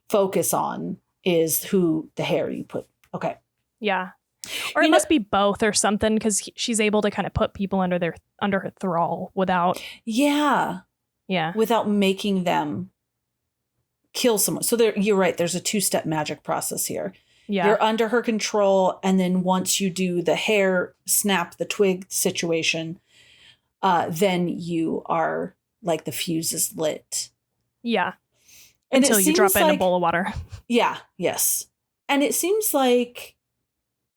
focus on is who the hair you put. Okay. Yeah. Or it must be both or something because she's able to kind of put people under her thrall without. Yeah. Yeah. Without making them kill someone. So you're right. There's a 2-step magic process here. Yeah. You're under her control. And then once you do the hair snap the twig situation, then you are like the fuse is lit. Yeah. And until you drop it in a bowl of water. Yeah. Yes. And it seems like,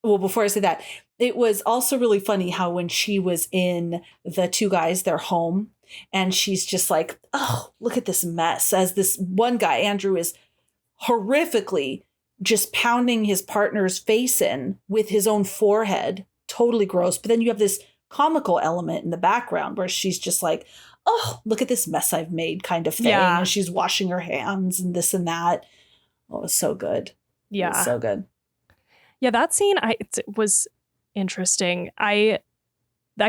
well, before I say that, it was also really funny how when she was in the two guys, their home, and she's just like, oh, look at this mess. As this one guy, Andrew, is horrifically just pounding his partner's face in with his own forehead. Totally gross. But then you have this comical element in the background where she's just like, oh, look at this mess I've made kind of thing. Yeah. And she's washing her hands and this and that. Oh, it was so good. Yeah. It was so good. Yeah, that scene it was interesting. I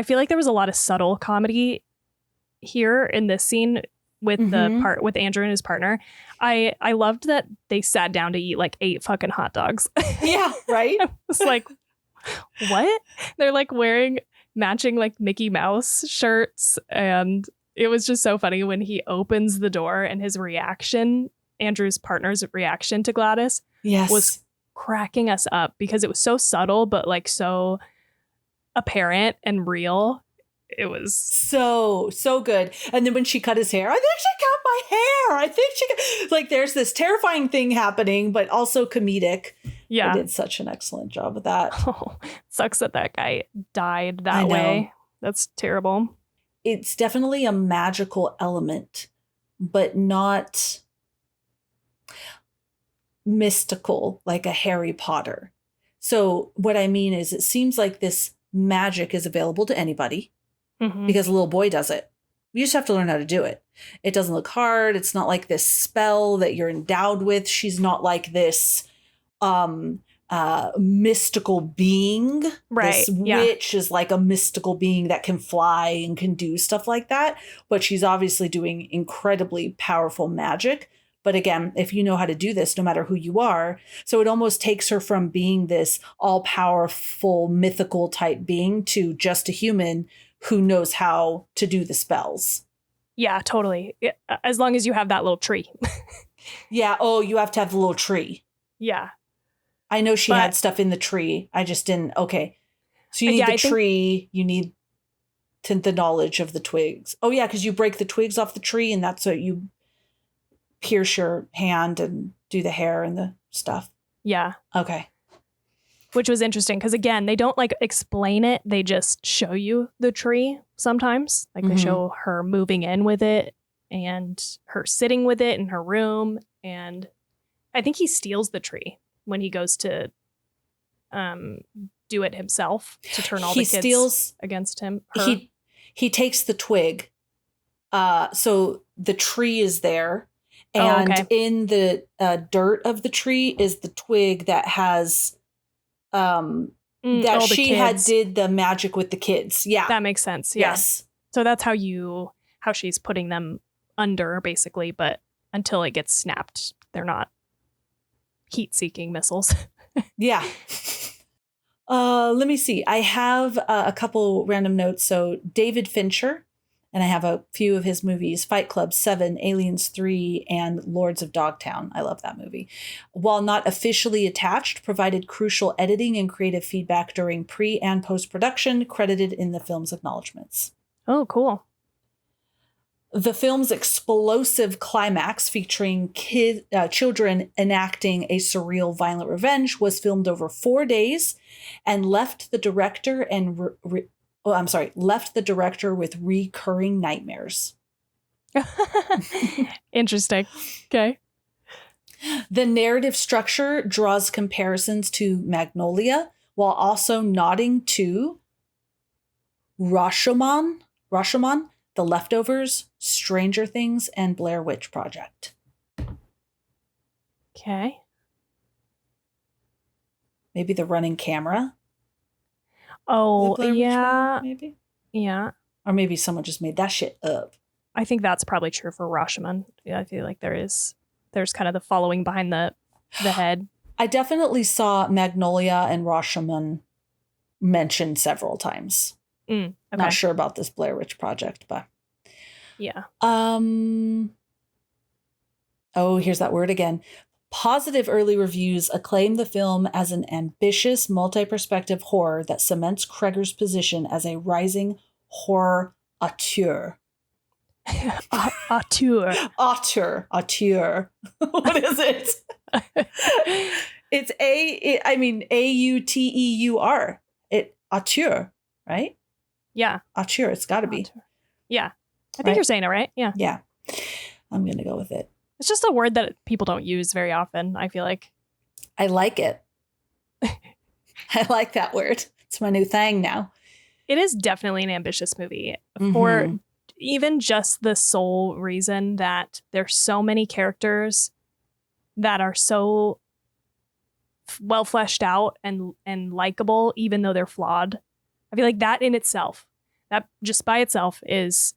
feel like there was a lot of subtle comedy here in this scene with the part with Andrew and his partner. I loved that they sat down to eat like 8 fucking hot dogs. Yeah, right? I was like, what? They're like wearing matching like Mickey Mouse shirts. And it was just so funny when he opens the door and his reaction, Andrew's partner's reaction to Gladys was cracking us up because it was so subtle, but like so apparent and real. It was so good. And then when she cut his hair, I think she cut my hair. I think she like there's this terrifying thing happening, but also comedic. Yeah. They did such an excellent job of that. Oh, sucks that guy died that way. That's terrible. It's definitely a magical element, but not mystical like a Harry Potter. So what I mean is it seems like this magic is available to anybody because a little boy does it. You just have to learn how to do it. It doesn't look hard. It's not like this spell that you're endowed with. She's not like this mystical being. Right. This witch is like a mystical being that can fly and can do stuff like that. But she's obviously doing incredibly powerful magic. But again, if you know how to do this, no matter who you are, so it almost takes her from being this all-powerful, mythical type being to just a human who knows how to do the spells. Yeah, totally. As long as you have that little tree. Yeah. Oh, you have to have the little tree. Yeah. I know she had stuff in the tree. I just didn't. Okay. So you need the tree. You need the knowledge of the twigs. Oh, yeah, because you break the twigs off the tree and that's what you pierce your hand and do the hair and the stuff. Yeah. Okay. which was interesting because, again, they don't like explain it. They just show you the tree sometimes. Like they show her moving in with it and her sitting with it in her room. And I think he steals the tree when he goes to do it himself to turn all the kids steals, against him. He takes the twig. So the tree is there. And in the dirt of the tree is the twig that has that she had did the magic with the kids. Yeah. That makes sense. Yeah. Yes. So that's how she's putting them under, basically, but until it gets snapped, they're not heat-seeking missiles. Yeah. Let me see. I have a couple random notes. So David Fincher, and I have a few of his movies: Fight Club, 7, Aliens 3, and Lords of Dogtown. I love that movie. While not officially attached, provided crucial editing and creative feedback during pre- and post-production, credited in the film's acknowledgments. Oh, cool. The film's explosive climax, featuring children enacting a surreal, violent revenge, was filmed over 4 days and left the director left the director with recurring nightmares. Interesting. Okay. The narrative structure draws comparisons to Magnolia while also nodding to Rashomon, The Leftovers, Stranger Things, and Blair Witch Project. Okay. Maybe The Running Camera. Oh, yeah. Project, maybe? Yeah. Or maybe someone just made that shit up. I think that's probably true for Rashomon. Yeah, I feel like there's kind of the following behind the head. I definitely saw Magnolia and Rashomon mentioned several times. Okay. Not sure about this Blair Witch Project, but yeah. Oh, here's that word again. Positive early reviews acclaim the film as an ambitious, multi-perspective horror that cements Cregger's position as a rising horror auteur. Auteur. Auteur. What is it? It's A-U-T-E-U-R. Auteur, right? Yeah. Auteur, it's got to be. Yeah. I think you're saying it right. Yeah. Yeah. I'm going to go with it. It's just a word that people don't use very often, I feel like. I like it. I like that word. It's my new thing now. It is definitely an ambitious movie for even just the sole reason that there's so many characters that are so well fleshed out and likable, even though they're flawed. I feel like that in itself, that just by itself is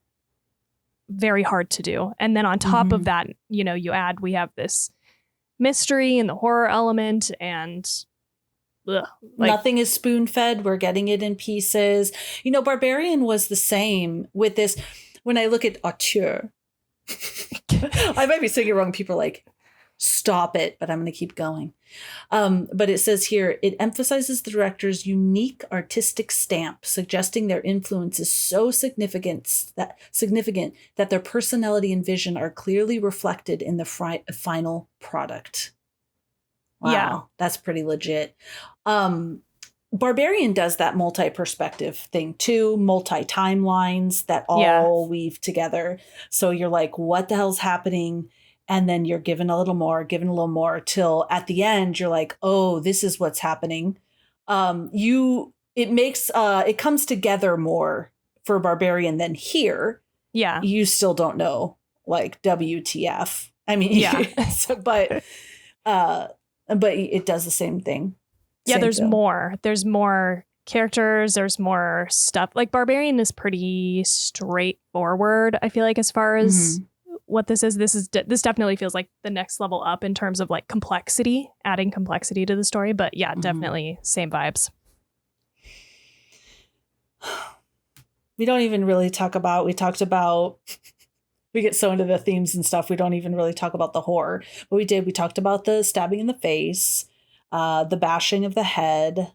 very hard to do. And then on top of that, we have this mystery and the horror element, and nothing is spoon-fed. We're getting it in pieces. Barbarian was the same with this. When I look at auteur, I might be saying it wrong. People are like, stop it, but I'm going to keep going. But it says here, it emphasizes the director's unique artistic stamp, suggesting their influence is so significant that their personality and vision are clearly reflected in the final product. Wow, yeah. That's pretty legit. Barbarian does that multi-perspective thing too, multi-timelines that all weave together. So you're like, what the hell's happening? And then you're given a little more, till at the end you're like, oh, this is what's happening. It comes together more for Barbarian than here. Yeah. You still don't know, like, WTF. I mean, yeah. but it does the same thing. Yeah, there's more. There's more characters. There's more stuff. Like, Barbarian is pretty straightforward, I feel like, as far as what this is. This definitely feels like the next level up in terms of like complexity, adding complexity to the story. But yeah, definitely same vibes. We don't even really talk about, we get so into the themes and stuff. We don't even really talk about the horror, but we talked about the stabbing in the face, the bashing of the head,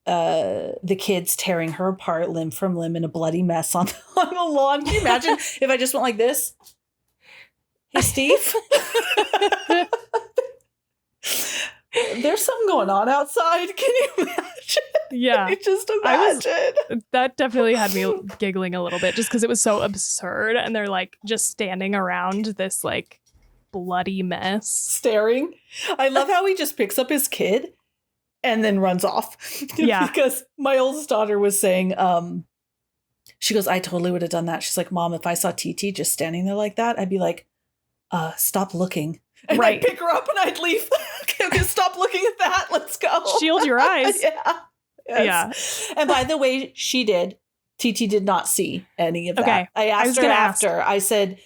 the kids tearing her apart limb from limb in a bloody mess on the lawn. Can you imagine if I just went like this? Hey, Steve. There's something going on outside. Can you imagine? Yeah. Just imagine. That definitely had me giggling a little bit just because it was so absurd. And they're like just standing around this like bloody mess. Staring. I love how he just picks up his kid and then runs off. Yeah. Because my oldest daughter was saying, she goes, I totally would have done that. She's like, Mom, if I saw TT just standing there like that, I'd be like, stop looking. And right. I'd pick her up and I'd leave. Okay, stop looking at that. Let's go. Shield your eyes. Yeah. Yes. Yeah. And by the way, she did. TT did not see any of that. Okay. I asked her after. I said,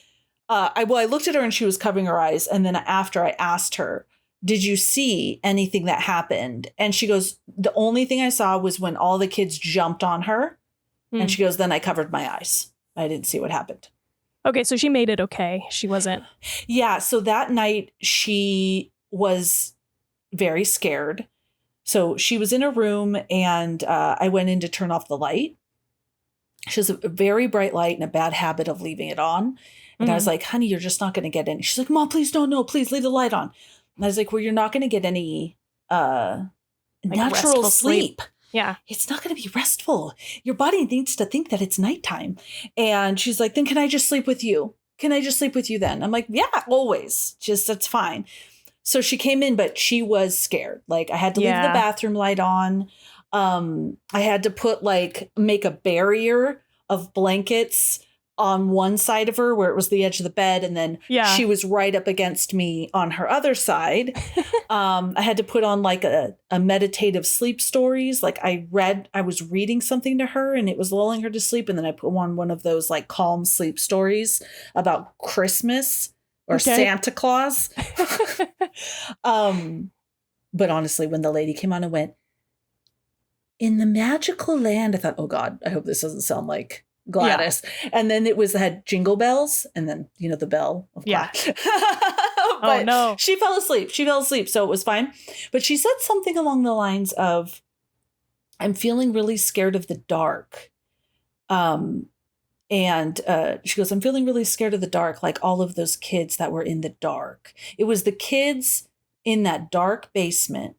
I looked at her and she was covering her eyes. And then after I asked her, did you see anything that happened? And she goes, the only thing I saw was when all the kids jumped on her. And she goes, then I covered my eyes. I didn't see what happened. Okay, so she made it okay. She wasn't. Yeah, so that night she was very scared. So she was in a room and I went in to turn off the light. She has a very bright light and a bad habit of leaving it on. And I was like, honey, you're just not going to get any. She's like, Mom, please don't. No, please leave the light on. And I was like, well, you're not going to get any natural sleep. Yeah. It's not going to be restful. Your body needs to think that it's nighttime. And she's like, then can I just sleep with you? Can I just sleep with you then? I'm like, yeah, always. Just, that's fine. So she came in, but she was scared. Like I had to leave the bathroom light on. I had to make a barrier of blankets on one side of her where it was the edge of the bed. And then she was right up against me on her other side. I had to put on like a meditative sleep stories. Like I was reading something to her and it was lulling her to sleep. And then I put on one of those like calm sleep stories about Christmas or Santa Claus. But honestly, when the lady came on and went, in the magical land, I thought, oh God, I hope this doesn't sound like Gladys. Yeah. And then it had jingle bells and then, the bell. Of Gladys. But oh, no. She fell asleep. So it was fine. But she said something along the lines of, I'm feeling really scared of the dark. And she goes, I'm feeling really scared of the dark. Like all of those kids that were in the dark. It was the kids in that dark basement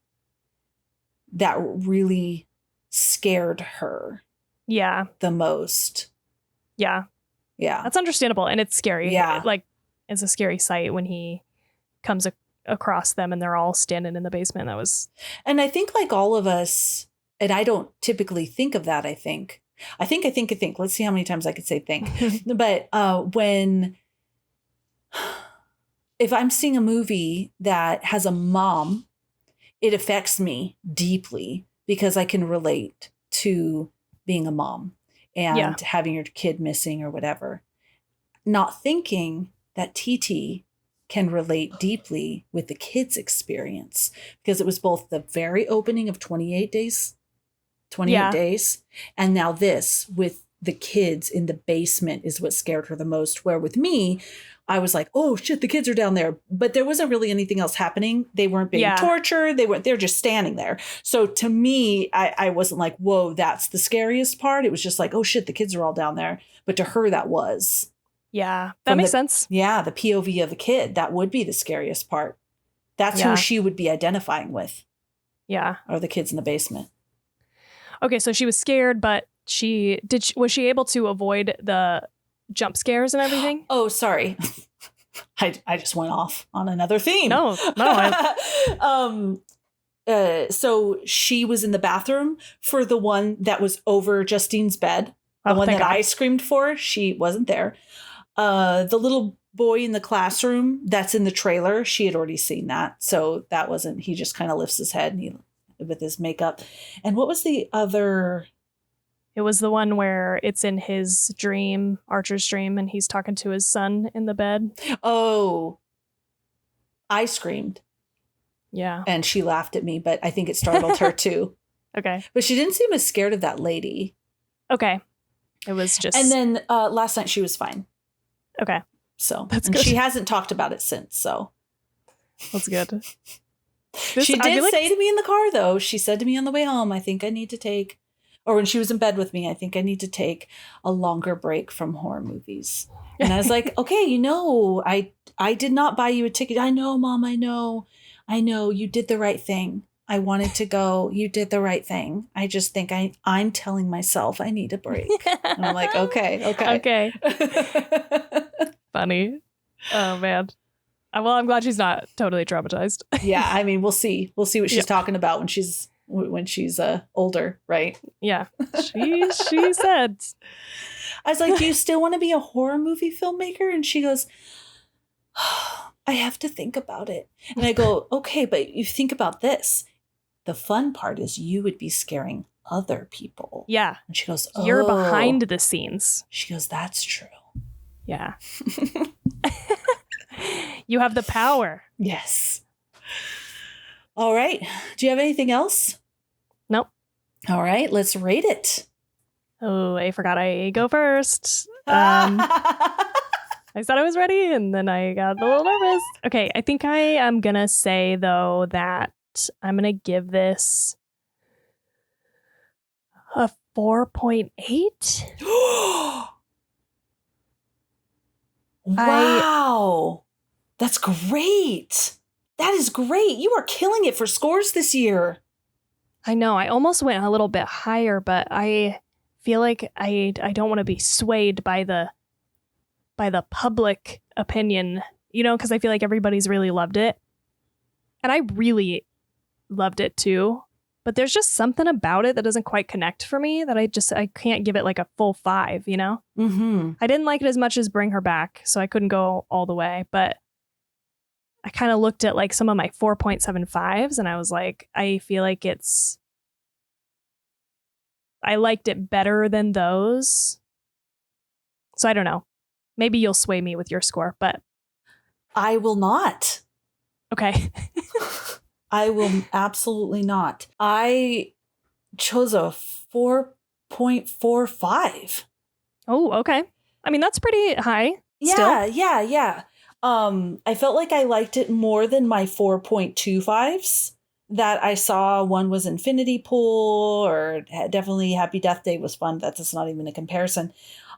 that really scared her. Yeah. The most. Yeah. Yeah. That's understandable. And it's scary. Yeah. Like, it's a scary sight when he comes across them and they're all standing in the basement. And I think like all of us, and I don't typically think of that, I think. Let's see how many times I could say think. But if I'm seeing a movie that has a mom, it affects me deeply because I can relate to being a mom and having your kid missing or whatever. Not thinking that TT can relate deeply with the kid's experience because it was both the very opening of 28 days, and now this with the kids in the basement is what scared her the most. Where with me, I was like, oh shit, the kids are down there. But there wasn't really anything else happening. They weren't being tortured. They're just standing there. So to me, I wasn't like, whoa, that's the scariest part. It was just like, oh shit, the kids are all down there. But to her, that was. Yeah, that makes sense. Yeah, the POV of a kid, that would be the scariest part. That's who she would be identifying with. Yeah. Or the kids in the basement. Okay, so she was scared, but was she able to avoid the jump scares and everything? Oh, sorry. I just went off on another theme. No. So she was in the bathroom for the one that was over Justine's bed. The one that I screamed for, she wasn't there. The little boy in the classroom that's in the trailer, she had already seen that. So that wasn't, he just kind of lifts his head and with his makeup. And what was the other? It was the one where it's in his dream, Archer's dream, and he's talking to his son in the bed. Oh, I screamed. Yeah. And she laughed at me, but I think it startled her too. Okay. But she didn't seem as scared of that lady. Okay. It was just. And then last night she was fine. Okay. So that's good. She hasn't talked about it since. So that's good. She did say to me in the car, though, she said to me on the way home, I think I need to take, or when she was in bed with me, I think I need to take a longer break from horror movies. And I was like, okay, I did not buy you a ticket. I know, Mom, I know. I know you did the right thing. I wanted to go. You did the right thing. I just think I'm telling myself I need a break. And I'm like, okay. Funny. Oh, man. Well, I'm glad she's not totally traumatized. Yeah, I mean, we'll see. We'll see what she's talking about when she's older, right? Yeah, she said. I was like, do you still want to be a horror movie filmmaker? And she goes, oh, I have to think about it. And I go, okay, but you think about this. The fun part is you would be scaring other people. Yeah. And she goes, you're behind the scenes. She goes, that's true. Yeah. You have the power. Yes. All right. Do you have anything else? Nope. All right. Let's rate it. Oh, I forgot I go first. I said I was ready and then I got a little nervous. Okay. I think I am going to say, though, that I'm going to give this a 4.8. Wow. That's great. That is great. You are killing it for scores this year. I know. I almost went a little bit higher, but I feel like I don't want to be swayed by the public opinion, because I feel like everybody's really loved it. And I really loved it too. But there's just something about it that doesn't quite connect for me that I can't give it like a full 5, Mm-hmm. I didn't like it as much as Bring Her Back, so I couldn't go all the way. But I kind of looked at like some of my 4.75s and I was like, I feel like I liked it better than those. So I don't know. Maybe you'll sway me with your score, but I will not. Okay. I will absolutely not. I chose a 4.45. Oh, okay. I mean, that's pretty high. Yeah, still. yeah. I felt like I liked it more than my 4.25s that I saw. One was Infinity Pool, or definitely Happy Death Day was fun. That's not even a comparison.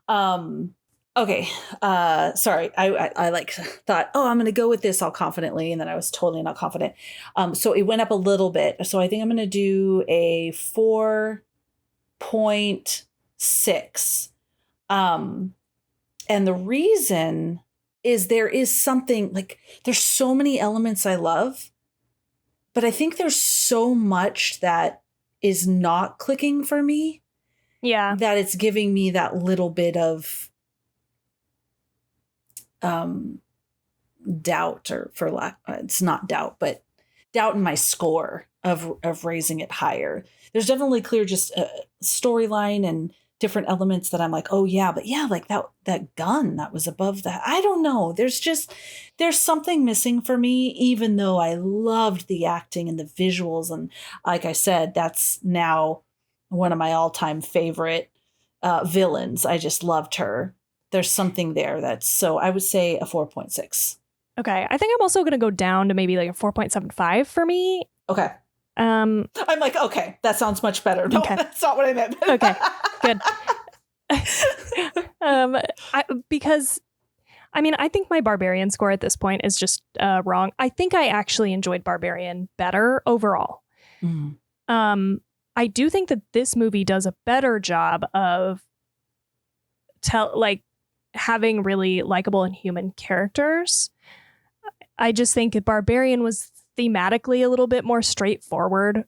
Okay. Sorry. I like thought, oh, I'm going to go with this all confidently. And then I was totally not confident. So it went up a little bit. So I think I'm going to do a 4.6. And the reason is there is something like, there's so many elements I love, but I think there's so much that is not clicking for me. Yeah. That it's giving me that little bit of doubt, or for lack, it's not doubt, but doubt in my score of raising it higher. There's definitely clear just storyline and different elements that I'm like, oh yeah, but yeah, like that gun that was above that. I don't know. There's something missing for me, even though I loved the acting and the visuals. And like I said, that's now one of my all-time favorite villains. I just loved her. There's something there so I would say a 4.6. Okay. I think I'm also going to go down to maybe like a 4.75 for me. Okay. I'm like, okay, that sounds much better. No, okay. That's not what I meant. Okay, good. Because, I mean, I think my Barbarian score at this point is just wrong. I think I actually enjoyed Barbarian better overall. Mm. I do think that this movie does a better job of having really likable and human characters. I just think Barbarian was thematically a little bit more straightforward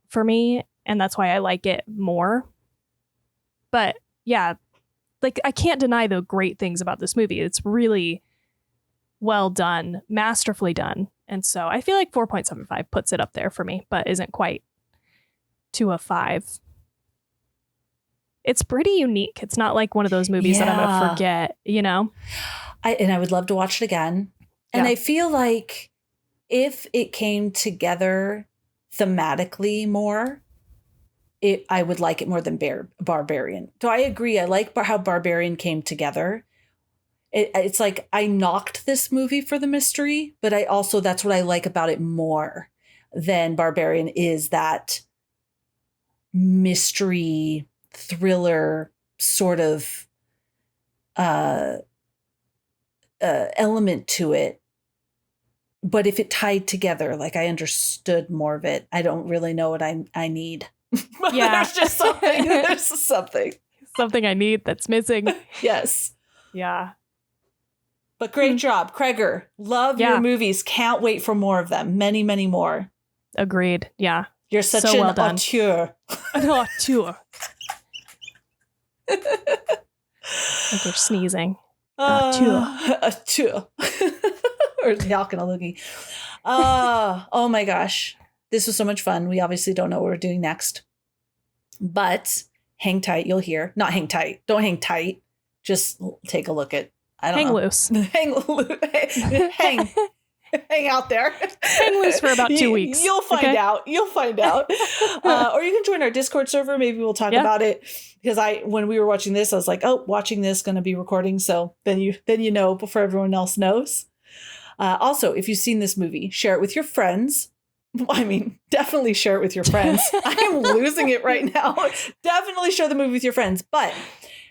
for me, and that's why I like it more. But yeah, like I can't deny the great things about this movie. It's really well done, masterfully done. And so I feel like 4.75 puts it up there for me, but isn't quite to a 5. It's pretty unique. It's not like one of those movies that I'm going to forget, I would love to watch it again. And I feel like if it came together thematically more, I would like it more than Barbarian. So I agree. I like how Barbarian came together. It's like I knocked this movie for the mystery, but that's what I like about it more than Barbarian, is that mystery thriller sort of element to it but if it tied together, like I understood more of it, I don't really know what I need. But there's just something. There's something. Something I need that's missing. Yes. Yeah. But great job, Cregger. Love your movies. Can't wait for more of them. Many, many more. Agreed. Yeah. You're such an auteur. An auteur. Like you're sneezing. Auteur. Or talking a loogie. Oh my gosh. This was so much fun. We obviously don't know what we're doing next. But hang tight, you'll hear. Not hang tight. Don't hang tight. Just take a look at, I don't know. Hang loose. Hang out there. Hang loose for about 2 weeks. You'll find out. You'll find out. Or you can join our Discord server. Maybe we'll talk about it. Because when we were watching this, I was like, oh, watching this, going to be recording. So then you know before everyone else knows. Also, if you've seen this movie, share it with your friends. I mean, definitely share it with your friends. I am losing it right now. Definitely share the movie with your friends. But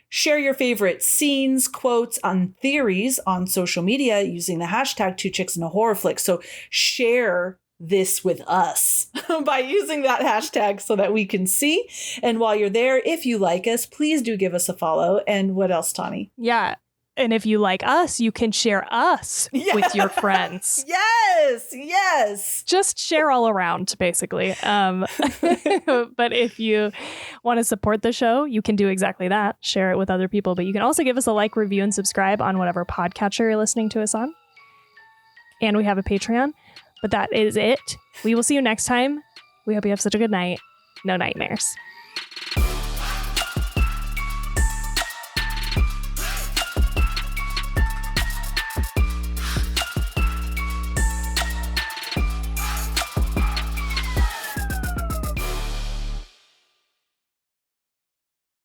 share your favorite scenes, quotes, and theories on social media using the hashtag 2chicksandahorrorflick. So share this with us by using that hashtag so that we can see. And while you're there, if you like us, please do give us a follow. And what else, Tawny? Yeah. And if you like us, you can share us with your friends. Yes. Just share all around, basically. But if you want to support the show, you can do exactly that. Share it with other people. But you can also give us a like, review, and subscribe on whatever podcatcher you're listening to us on. And we have a Patreon. But that is it. We will see you next time. We hope you have such a good night. No nightmares.